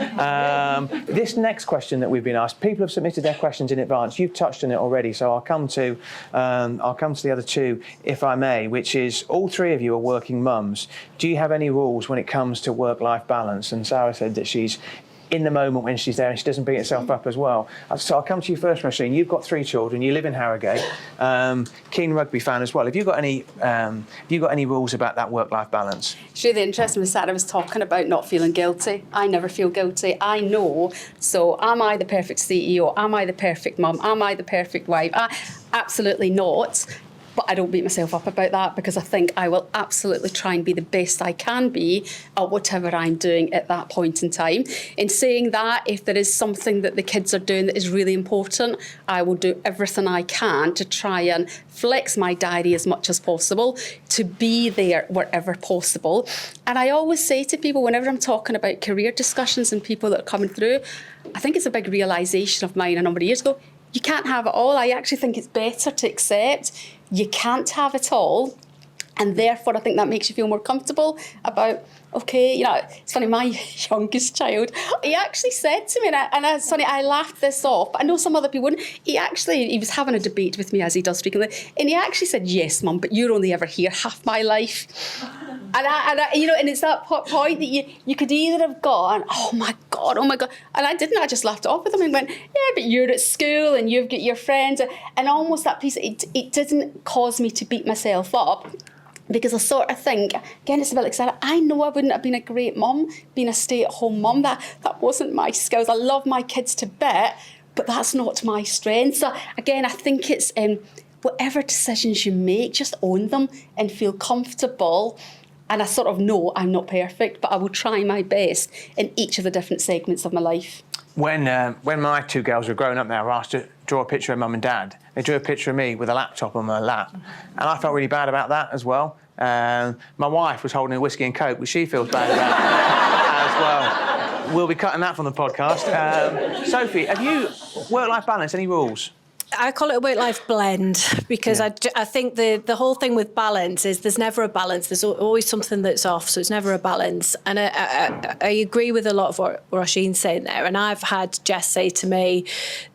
This next question that we've been asked, people have submitted their questions in advance. You've touched on it already, so I'll come to the other two, if I may, which is, all 3 of you are working mums. Do you have any rules when it comes to work-life balance? And Sarah said that she's in the moment when she's there and she doesn't beat herself up as well. So I'll come to you first, Roisin. You've got 3 children. You live in Harrogate. Keen rugby fan as well. Have you got any rules about that work-life balance? It's really interesting when Sarah was talking about not feeling guilty. I never feel guilty. I know. So am I the perfect CEO? Am I the perfect mum? Am I the perfect wife? Absolutely not. But I don't beat myself up about that, because I think I will absolutely try and be the best I can be at whatever I'm doing at that point in time. In saying that, if there is something that the kids are doing that is really important, I will do everything I can to try and flex my diary as much as possible to be there wherever possible. And I always say to people, whenever I'm talking about career discussions and people that are coming through, I think it's a big realisation of mine a number of years ago. You can't have it all. I actually think it's better to accept you can't have it all. And therefore, I think that makes you feel more comfortable about, okay, you know, it's funny, my youngest child, he actually said to me, and it's funny, I laughed this off, but I know some other people wouldn't. He was having a debate with me, as he does frequently, and he actually said, yes, Mum, but you're only ever here half my life. And I, you know, and it's that point that you could either have gone, oh my God. And I didn't, I just laughed it off with him and went, yeah, but you're at school and you've got your friends. And almost that piece, it didn't cause me to beat myself up. Because I sort of think, again, it's a bit like Sarah, I know I wouldn't have been a great mum, being a stay-at-home mum. That wasn't my skills. I love my kids to bit, but that's not my strength. So again, I think it's whatever decisions you make, just own them and feel comfortable. And I sort of know I'm not perfect, but I will try my best in each of the different segments of my life. When my 2 girls were growing up now, I asked to draw a picture of Mum and Dad. They drew a picture of me with a laptop on my lap. And I felt really bad about that as well. My wife was holding a whiskey and coke, which she feels bad about as well. We'll be cutting that from the podcast. Sophie, have you work-life balance, any rules? I call it a work-life blend, because I think the whole thing with balance is there's never a balance. There's always something that's off, so it's never a balance. And I agree with a lot of what Roisin's saying there. And I've had Jess say to me,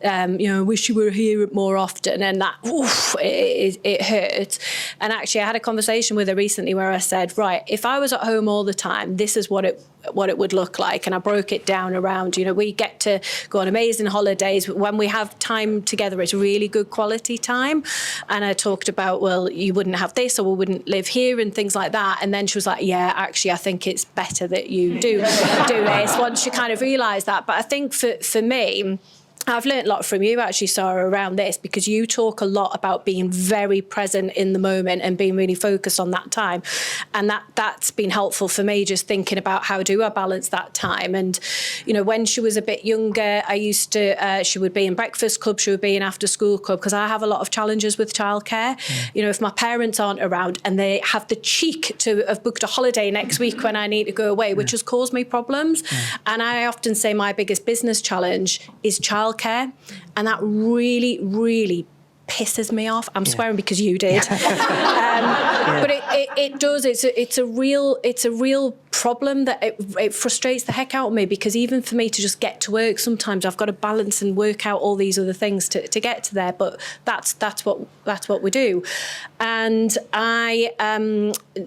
I wish you were here more often, and that, it hurt. And actually, I had a conversation with her recently where I said, right, if I was at home all the time, this is what it would look like. And I broke it down around, we get to go on amazing holidays. When we have time together, it's really good quality time. And I talked about, well, you wouldn't have this, or we wouldn't live here, and things like that. And then she was like, yeah, actually, I think it's better that you do this once you kind of realise that. But I think for me, I've learned a lot from you, actually, Sara, around this, because you talk a lot about being very present in the moment and being really focused on that time. And that's been helpful for me, just thinking about how do I balance that time. And, when she was a bit younger, I used to, she would be in breakfast club, she would be in after school club, because I have a lot of challenges with childcare. If my parents aren't around and they have the cheek to have booked a holiday next week when I need to go away, which has caused me problems. And I often say my biggest business challenge is childcare. And that really, really pisses me off. I'm swearing because you did. But it does. It's a real problem that it frustrates the heck out of me, because even for me to just get to work, sometimes I've got to balance and work out all these other things to get to there. But that's what we do. And I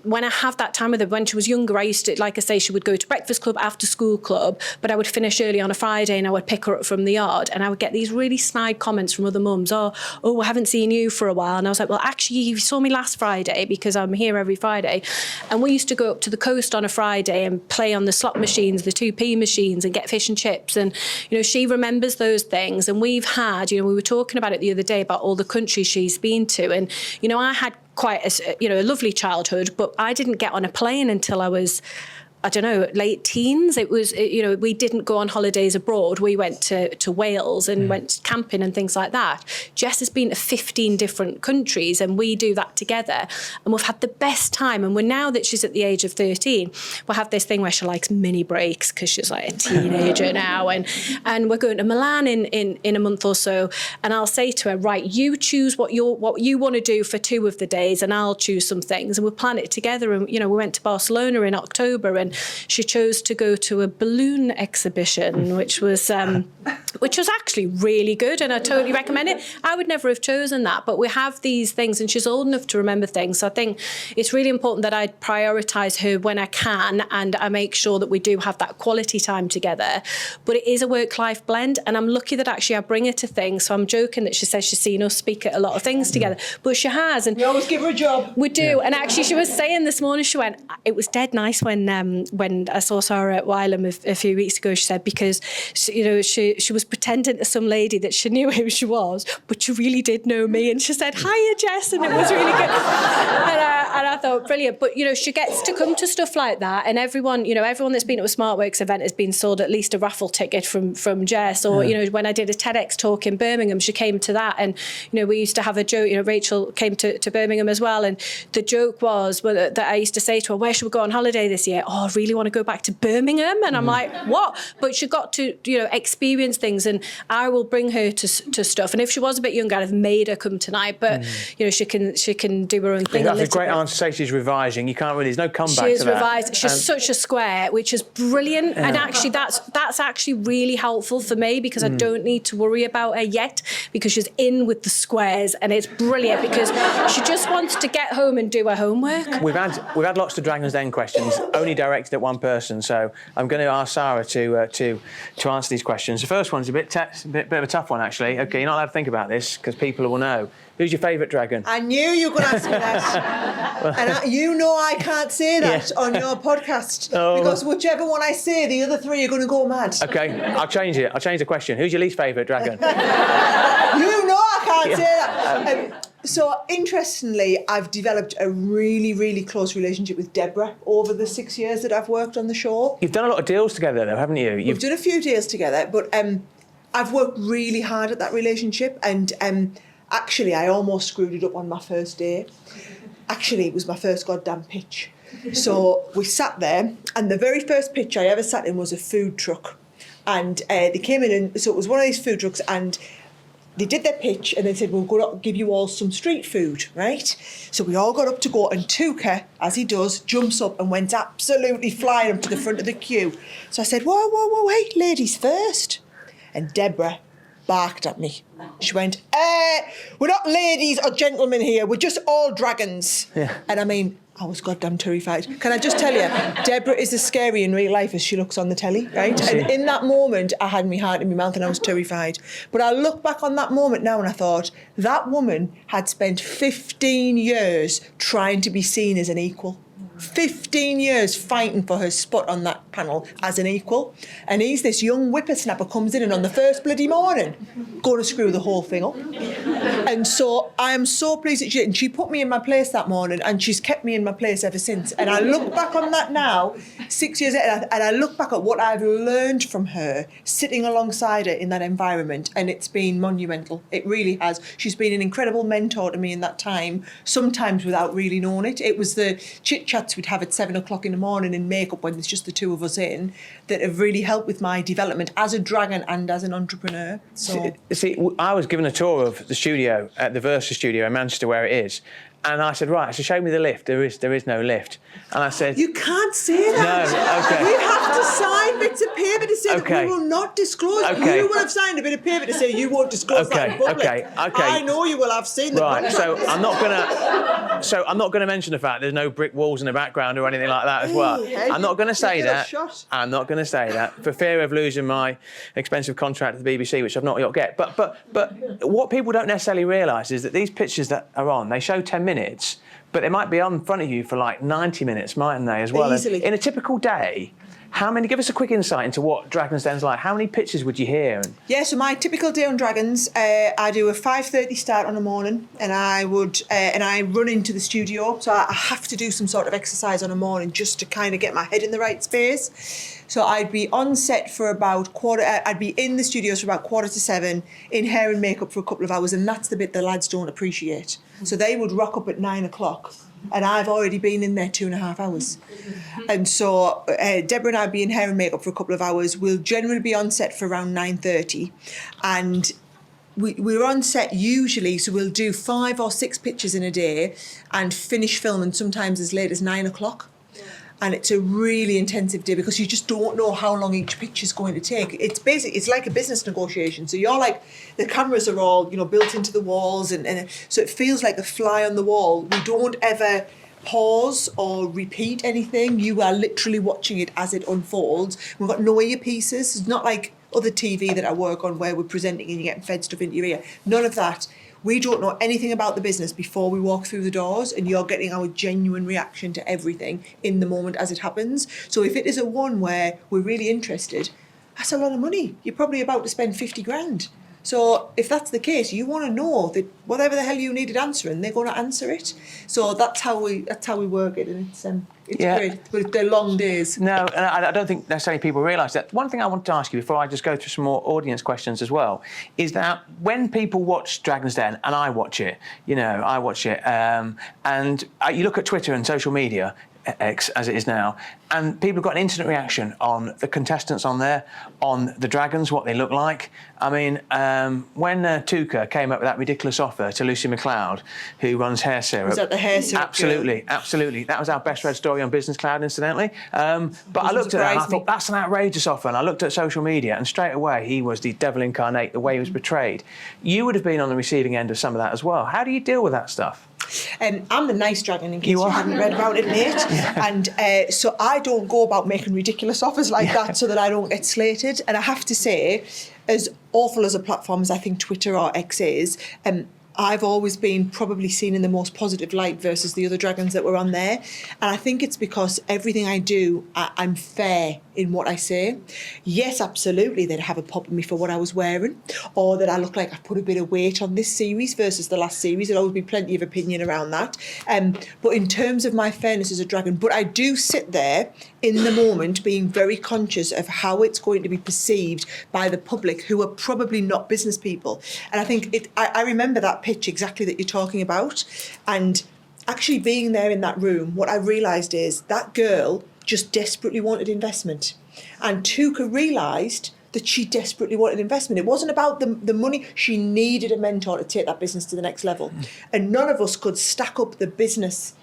when I have that time with her, when she was younger, I used to, like I say, she would go to breakfast club, after school club, but I would finish early on a Friday and I would pick her up from the yard, and I would get these really snide comments from other mums. Oh, I haven't seen you for a while. And I was like, well, actually, you saw me last Friday, because I'm here every Friday. And we used to go up to the coast on a Friday and play on the slot machines, the 2p machines, and get fish and chips. And, she remembers those things. And we've had, we were talking about it the other day about all the countries she's been to. And, I had quite a lovely childhood, but I didn't get on a plane until I was, I don't know, late teens. It was, we didn't go on holidays abroad. We went to Wales and went camping and things like that. Jess has been to 15 different countries, and we do that together. And we've had the best time. And now that she's at the age of 13, we'll have this thing where she likes mini breaks, because she's like a teenager now. And we're going to Milan in a month or so. And I'll say to her, right, you choose what you want to do for 2 of the days, and I'll choose some things. And we'll plan it together. And, we went to Barcelona in October, and she chose to go to a balloon exhibition, which was which was actually really good, and I totally recommend it. I would never have chosen that, but we have these things, and she's old enough to remember things. So I think it's really important that I prioritise her when I can, and I make sure that we do have that quality time together. But it is a work-life blend, and I'm lucky that actually I bring her to things. So I'm joking that she says she's seen us speak at a lot of things together, but she has. And We always give her a job. we do. And actually, she was saying this morning, she went, it was dead nice when I saw Sarah at Wylam a few weeks ago, she said, because she was pretending to some lady that she knew who she was, but she really did know me. And she said, hiya, Jess, and it was really good. And I thought, brilliant. But, she gets to come to stuff like that, and everyone that's been to a SmartWorks event has been sold at least a raffle ticket from Jess. Or, when I did a TEDx talk in Birmingham, she came to that, and, we used to have a joke, Rachel came to Birmingham as well, and the joke was that I used to say to her, where should we go on holiday this year? Oh, I really want to go back to Birmingham. And I'm like, what? But she got to, experience things, and I will bring her to stuff. And if she was a bit younger, I'd have made her come tonight, but, she can do her own thing. That's a great answer to say she's revising. You can't really, there's no comeback She is to that. revised. She's such a square, which is brilliant. And actually, that's actually really helpful for me, because I don't need to worry about her yet, because she's in with the squares, and it's brilliant because she just wants to get home and do her homework. We've had lots of Dragon's Den questions, only directed at one person, so I'm going to ask Sara to answer these questions. The first one's a bit of a tough one, actually. Okay, you're not allowed to think about this because people will know. Who's your favourite dragon? I knew you were going to ask me that. And I can't say that on your podcast, because whichever one I say, the other three are going to go mad. Okay, I'll change it. I'll change the question. Who's your least favourite dragon? I can't say that. So, interestingly, I've developed a really, really close relationship with Deborah over the 6 years that I've worked on the show. You've done a lot of deals together, though, haven't you? We've done a few deals together, but I've worked really hard at that relationship, and actually, I almost screwed it up on my first day. Actually, it was my first goddamn pitch. So we sat there, and the very first pitch I ever sat in was a food truck. And they came in, and so it was one of these food trucks, and they did their pitch, and they said, we'll go give you all some street food, right? So we all got up to go, and Tuka, as he does, jumps up and went absolutely flying up to the front of the queue. So I said, whoa, wait, ladies first. And Deborah barked at me. She went, we're not ladies or gentlemen here, we're just all dragons. Yeah. And I mean, I was goddamn terrified. Can I just tell you, Deborah is as scary in real life as she looks on the telly, right? And in that moment, I had my heart in my mouth and I was terrified. But I look back on that moment now and I thought, that woman had spent 15 years trying to be seen as an equal. 15 years fighting for her spot on that panel as an equal. And he's this young whippersnapper comes in and on the first bloody morning going to screw the whole thing up. And so I am so pleased that she did. And she put me in my place that morning and she's kept me in my place ever since. And I look back on that now, 6 years later, and I look back at what I've learned from her sitting alongside her in that environment, and it's been monumental. It really has. She's been an incredible mentor to me in that time, sometimes without really knowing it. It was the chit-chats we'd have at 7 o'clock in the morning in makeup when there's just the two of us in that have really helped with my development as a dragon and as an entrepreneur. So, see, I was given a tour of the studio at the Versa studio in Manchester where it is, and I said, right, so show me the lift. There is no lift. And I said, you can't say that. No, okay. We have to sign bits of paper to say that we will not disclose. Okay. You will have signed a bit of paper to say you won't disclose that in public. Okay. I know you will have seen the right. contract. So I'm not gonna mention the fact there's no brick walls in the background or anything like that as well. Hey, I'm not gonna say that. Shot. I'm not gonna say that for fear of losing my expensive contract at the BBC, which I've not yet get. But what people don't necessarily realise is that these pictures that are on, they show 10 minutes. But they might be on in front of you for like 90 minutes, mightn't they, as well? Easily. In a typical day, give us a quick insight into what Dragon's Den's like. How many pitches would you hear? Yeah, so my typical day on Dragons, I do a 5:30 start on the morning, and I run into the studio. So I have to do some sort of exercise on a morning just to kind of get my head in the right space. So I'd be on set for about I'd be in the studios for about 6:45, in hair and makeup for a couple of hours, and that's the bit the lads don't appreciate. So they would rock up at 9 o'clock, and I've already been in there 2.5 hours. And so Deborah and I would be in hair and makeup for a couple of hours. We'll generally be on set for around 9:30, and we're on set usually, so we'll do 5 or 6 pictures in a day and finish filming sometimes as late as 9 o'clock. and it's a really intensive day because you just don't know how long each pitch is going to take. It's like a business negotiation. So you're like, the cameras are all, built into the walls, and so it feels like a fly on the wall. We don't ever pause or repeat anything. You are literally watching it as it unfolds. We've got no earpieces. It's not like other TV that I work on where we're presenting and you're getting fed stuff into your ear. None of that. We don't know anything about the business before we walk through the doors, and you're getting our genuine reaction to everything in the moment as it happens. So if it is a one where we're really interested, that's a lot of money. You're probably about to spend 50 grand. So if that's the case, you want to know that whatever the hell you needed answering, they're going to answer it. So that's how we work it, and it's great. But they're long days. No, and I don't think necessarily people realise that. One thing I want to ask you before I just go through some more audience questions as well is that when people watch Dragon's Den, and I watch it, and you look at Twitter and social media, X as it is now, and people have got an instant reaction on the contestants on there, on the dragons, what they look like. I mean, when Tuka came up with that ridiculous offer to Lucy McLeod, who runs Hair Syrup. Was that the Hair Syrup? Absolutely. That was our best read story on Business Cloud, incidentally. But I looked at that and I thought, that's an outrageous offer. And I looked at social media, and straight away he was the devil incarnate, the way he was portrayed. You would have been on the receiving end of some of that as well. How do you deal with that stuff? I'm the nice dragon, in case you haven't read about it, mate. Yeah. And so I don't go about making ridiculous offers like that so that I don't get slated. And I have to say, as awful as a platform as I think Twitter or X is, I've always been probably seen in the most positive light versus the other dragons that were on there. And I think it's because everything I do, I'm fair in what I say. Yes, absolutely, they'd have a pop at me for what I was wearing, or that I look like I've put a bit of weight on this series versus the last series. There'll always be plenty of opinion around that. But in terms of my fairness as a dragon, but I do sit there in the moment being very conscious of how it's going to be perceived by the public, who are probably not business people. And I think I remember that pitch exactly that you're talking about. And actually being there in that room, what I realised is that girl just desperately wanted investment. And Tuka realised that she desperately wanted investment. It wasn't about the money. She needed a mentor to take that business to the next level. And none of us could stack up the business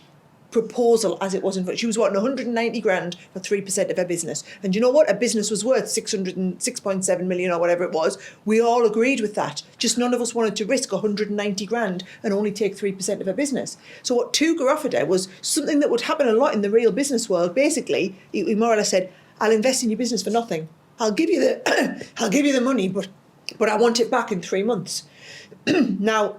proposal as it was in front. She was wanting 190 grand for 3% of her business. And you know what? Her business was worth 606.7 million or whatever it was. We all agreed with that. Just none of us wanted to risk 190 grand and only take 3% of her business. So what Tuka offered her was something that would happen a lot in the real business world. Basically, he more or less said, I'll invest in your business for nothing. I'll give you the money, but I want it back in 3 months. Now,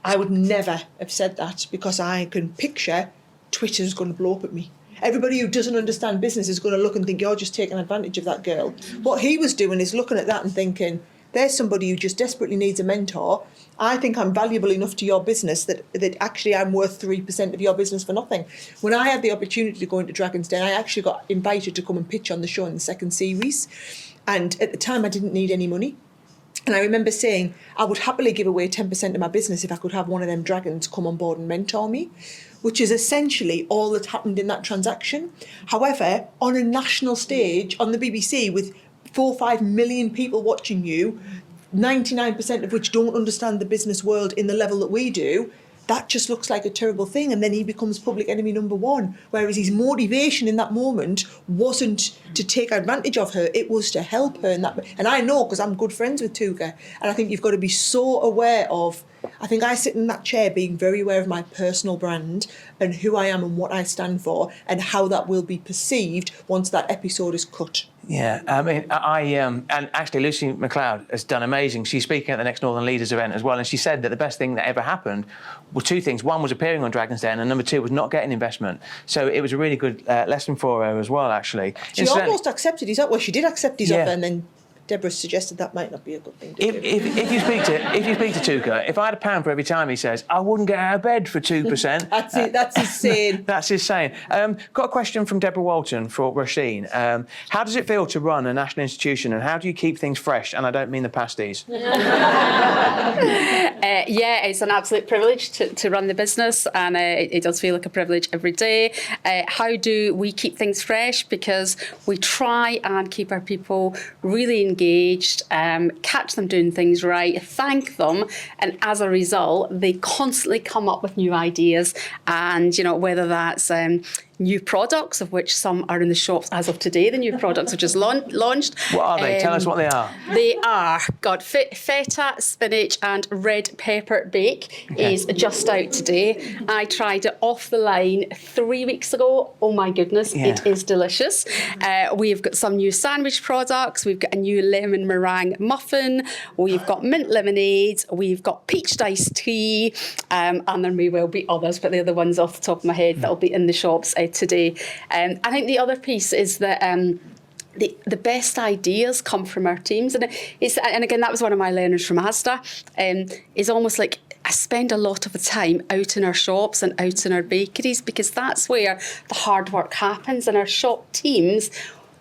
I would never have said that, because I can picture Twitter's going to blow up at me. Everybody who doesn't understand business is going to look and think you're just taking advantage of that girl. What he was doing is looking at that and thinking, there's somebody who just desperately needs a mentor. I think I'm valuable enough to your business that actually I'm worth 3% of your business for nothing. When I had the opportunity to go into Dragon's Den, I actually got invited to come and pitch on the show in the second series. And at the time, I didn't need any money. And I remember saying, I would happily give away 10% of my business if I could have one of them dragons come on board and mentor me, which is essentially all that happened in that transaction. However, on a national stage, on the BBC, with 4 or 5 million people watching you, 99% of which don't understand the business world in the level that we do, that just looks like a terrible thing. And then he becomes public enemy number one, whereas his motivation in that moment wasn't to take advantage of her, it was to help her in that. And I know, because I'm good friends with Tuka, and I think you've got to be so aware of, I think I sit in that chair being very aware of my personal brand and who I am and what I stand for and how that will be perceived once that episode is cut. Yeah, I mean, and actually Lucy McLeod has done amazing. She's speaking at the next Northern Leaders event as well, and she said that the best thing that ever happened were two things. One was appearing on Dragon's Den, and number two was not getting investment. So it was a really good lesson for her as well, actually. She almost accepted his offer. Well, she did accept his offer, and then Deborah suggested that might not be a good thing to do. If you speak to Tuka, if I had £1 for every time he says, I wouldn't get out of bed for 2%. That's it. That's his saying. That's his saying. Got a question from Deborah Walton for Roisin. How does it feel to run a national institution, and how do you keep things fresh? And I don't mean the pasties. Yeah, it's an absolute privilege to run the business, and it does feel like a privilege every day. How do we keep things fresh? Because we try and keep our people really engaged, catch them doing things right, thank them, and as a result, they constantly come up with new ideas. And, you know, whether that's new products, of which some are in the shops as of today. The new products are just launched. What are they? Tell us what they are. They are, feta, spinach and red pepper bake is just out today. I tried it off the line 3 weeks ago. Oh my goodness, it is delicious. We've got some new sandwich products. We've got a new lemon meringue muffin. We've got mint lemonade. We've got peach iced tea. And there may well be others, but they're the ones off the top of my head that'll be in the shops today. I think the other piece is that the best ideas come from our teams, and again that was one of my learners from Asda. Is almost like I spend a lot of the time out in our shops and out in our bakeries, because that's where the hard work happens. And our shop teams,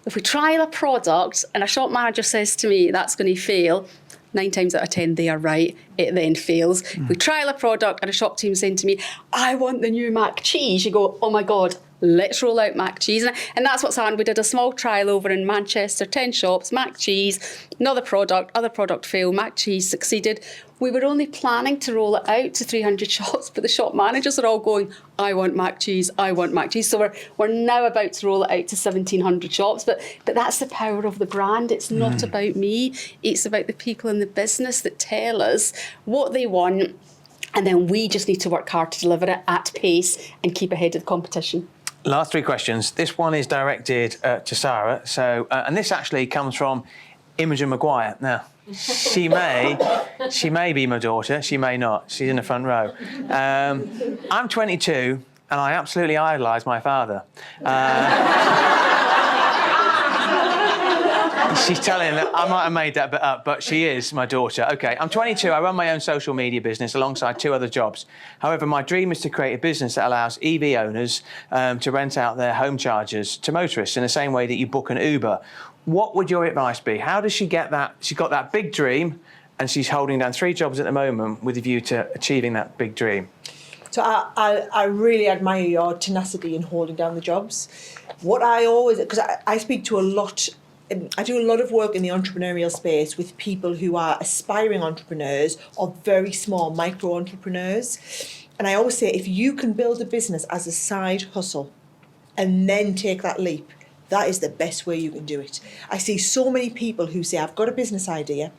if we trial a product and a shop manager says to me that's going to fail, 9 times out of 10 they are right, it then fails. We trial a product and a shop team saying to me, I want the new mac cheese, you go, oh my God, let's roll out mac cheese. And that's what's happened. We did a small trial over in Manchester, 10 shops, mac cheese, other product failed, mac cheese succeeded. We were only planning to roll it out to 300 shops, but the shop managers are all going, I want mac cheese, I want mac cheese. So we're now about to roll it out to 1,700 shops. But that's the power of the brand. It's not about me. It's about the people in the business that tell us what they want. And then we just need to work hard to deliver it at pace and keep ahead of the competition. Last 3 questions. This one is directed to Sara. So, and this actually comes from Imogen Maguire. Now, she may be my daughter. She may not. She's in the front row. I'm 22, and I absolutely idolise my father. She's telling that I might have made that bit up, but she is my daughter. Okay, I'm 22. I run my own social media business alongside 2 other jobs. However, my dream is to create a business that allows EV owners to rent out their home chargers to motorists in the same way that you book an Uber. What would your advice be? How does she get that? She's got that big dream, and she's holding down 3 jobs at the moment with a view to achieving that big dream. So I really admire your tenacity in holding down the jobs. What I always, because I speak to a lot, I do a lot of work in the entrepreneurial space with people who are aspiring entrepreneurs or very small micro entrepreneurs. And I always say, if you can build a business as a side hustle and then take that leap, that is the best way you can do it. I see so many people who say, I've got a business idea,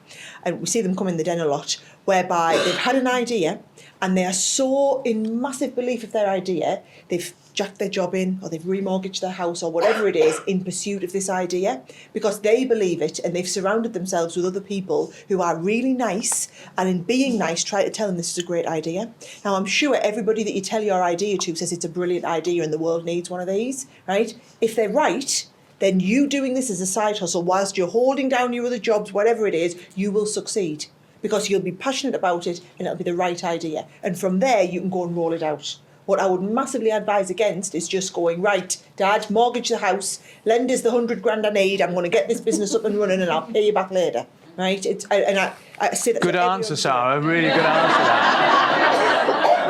and we see them come in the den a lot, whereby they've had an idea and they are so in massive belief of their idea, they've jacked their job in or they've remortgaged their house or whatever it is in pursuit of this idea because they believe it, and they've surrounded themselves with other people who are really nice, and in being nice try to tell them this is a great idea. Now I'm sure everybody that you tell your idea to says it's a brilliant idea and the world needs one of these, right? If they're right, then you doing this as a side hustle whilst you're holding down your other jobs, whatever it is, you will succeed because you'll be passionate about it and it'll be the right idea. And from there you can go and roll it out. What I would massively advise against is just going, right, Dad, mortgage the house, lend us the 100 grand I need, I'm going to get this business up and running and I'll pay you back later, right? I say that. Good answer, Sara. Really good answer.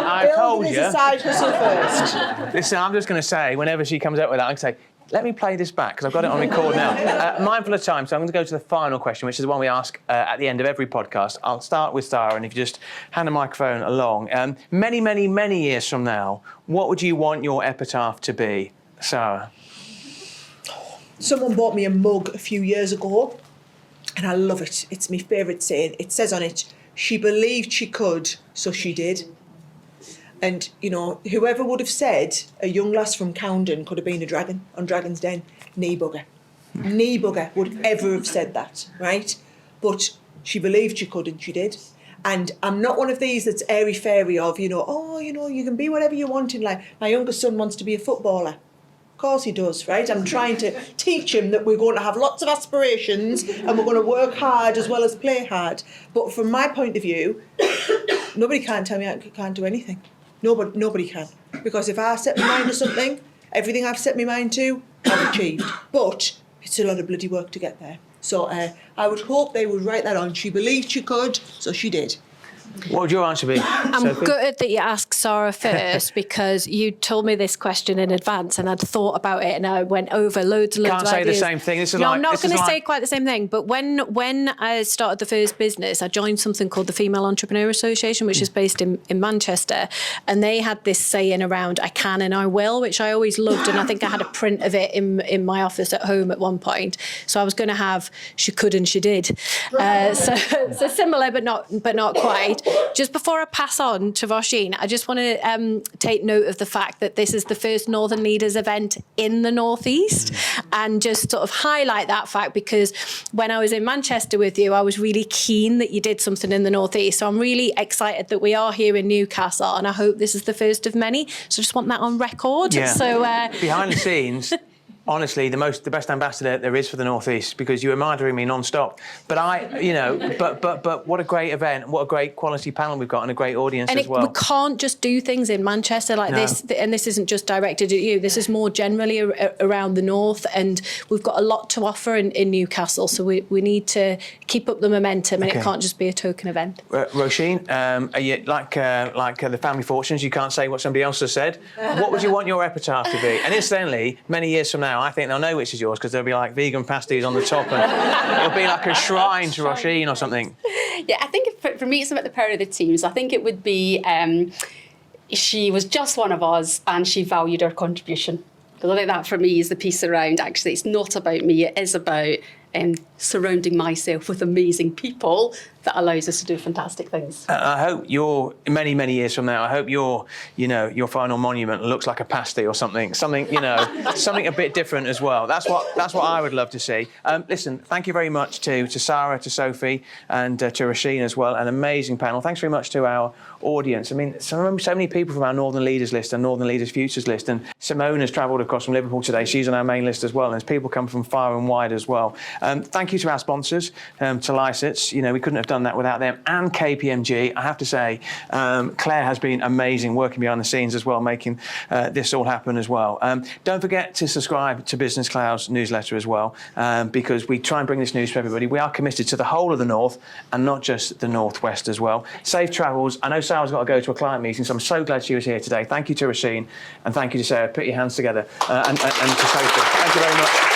I told you. Build it as a side hustle first. Listen, I'm just going to say, whenever she comes up with that, I can say, let me play this back, because I've got it on record now. Mindful of time, so I'm going to go to the final question, which is the one we ask at the end of every podcast. I'll start with Sara, and if you just hand the microphone along. Many, many, many years from now, what would you want your epitaph to be, Sara? Someone bought me a mug a few years ago, and I love it. It's my favourite saying. It says on it, she believed she could, so she did. And, you know, whoever would have said a young lass from Coundon could have been a dragon on Dragon's Den, knee bugger. Knee bugger would ever have said that, right? But she believed she could and she did. And I'm not one of these that's airy-fairy of, you know, you can be whatever you want in life. My youngest son wants to be a footballer. Of course he does, right? I'm trying to teach him that we're going to have lots of aspirations and we're going to work hard as well as play hard. But from my point of view, nobody can tell me I can't do anything. Nobody can. Because if I set my mind to something, everything I've set my mind to, I've achieved. But it's a lot of bloody work to get there. So I would hope they would write that on. She believed she could, so she did. What would your answer be, I'm Sophie? gutted that you asked Sara first because you told me this question in advance and I'd thought about it and I went over loads and loads Can't of say ideas. the same thing. This is no, like, I'm not this is going to like- say quite the same thing. But when I started the first business, I joined something called the Female Entrepreneur Association, which is based in Manchester. And they had this saying around, I can and I will, which I always loved. And I think I had a print of it in my office at home at one point. So I was going to have, she could and she did. So similar, but not quite. Just before I pass on to Roisin, I just want to take note of the fact that this is the first Northern Leaders event in the North East, and just sort of highlight that fact, because when I was in Manchester with you, I was really keen that you did something in the North East. So I'm really excited that we are here in Newcastle, and I hope this is the first of many. So just want that on record. Yeah. So behind the scenes, honestly, the best ambassador there is for the North East, because you were murdering me non-stop. But but what a great event, what a great quality panel we've got, and a great audience and as well. we can't just do things in Manchester like this, and this isn't just directed at you. This is more generally around the north, and we've got a lot to offer in Newcastle. So we need to keep up the momentum, and it can't just be a token event. Roisin, are you like the family fortunes? You can't say what somebody else has said. What would you want your epitaph to be? And incidentally, many years from now, I think they'll know which is yours, because there'll be like vegan pasties on the top, and it'll be like a shrine to Roisin or something. Yeah, I think for me it's about the power of the team. So I think it would be she was just one of us and she valued our contribution. Because I think that for me is the piece around, actually, it's not about me, it is about surrounding myself with amazing people that allows us to do fantastic things. I hope many years from now, I hope your final monument looks like a pasty or something something a bit different as well. That's what I would love to see. Listen, thank you very much to Sara, to Sophie, and to Roisin as well. An amazing panel. Thanks very much to our audience. I mean, so many people from our Northern Leaders list and Northern Leaders Futures list, and Simone has travelled across from Liverpool today. She's on our main list as well, and there's people come from far and wide as well. Thank you to our sponsors, to Licets. We couldn't have done that without them, and KPMG. I have to say, Claire has been amazing working behind the scenes as well, making this all happen as well. Don't forget to subscribe to Business Cloud's newsletter as well, because we try and bring this news to everybody. We are committed to the whole of the North and not just the Northwest as well. Safe travels. I know Sarah's got to go to a client meeting, so I'm so glad she was here today. Thank you to Roisin, and thank you to Sarah. Put your hands together, and to Sophie. Thank you very much.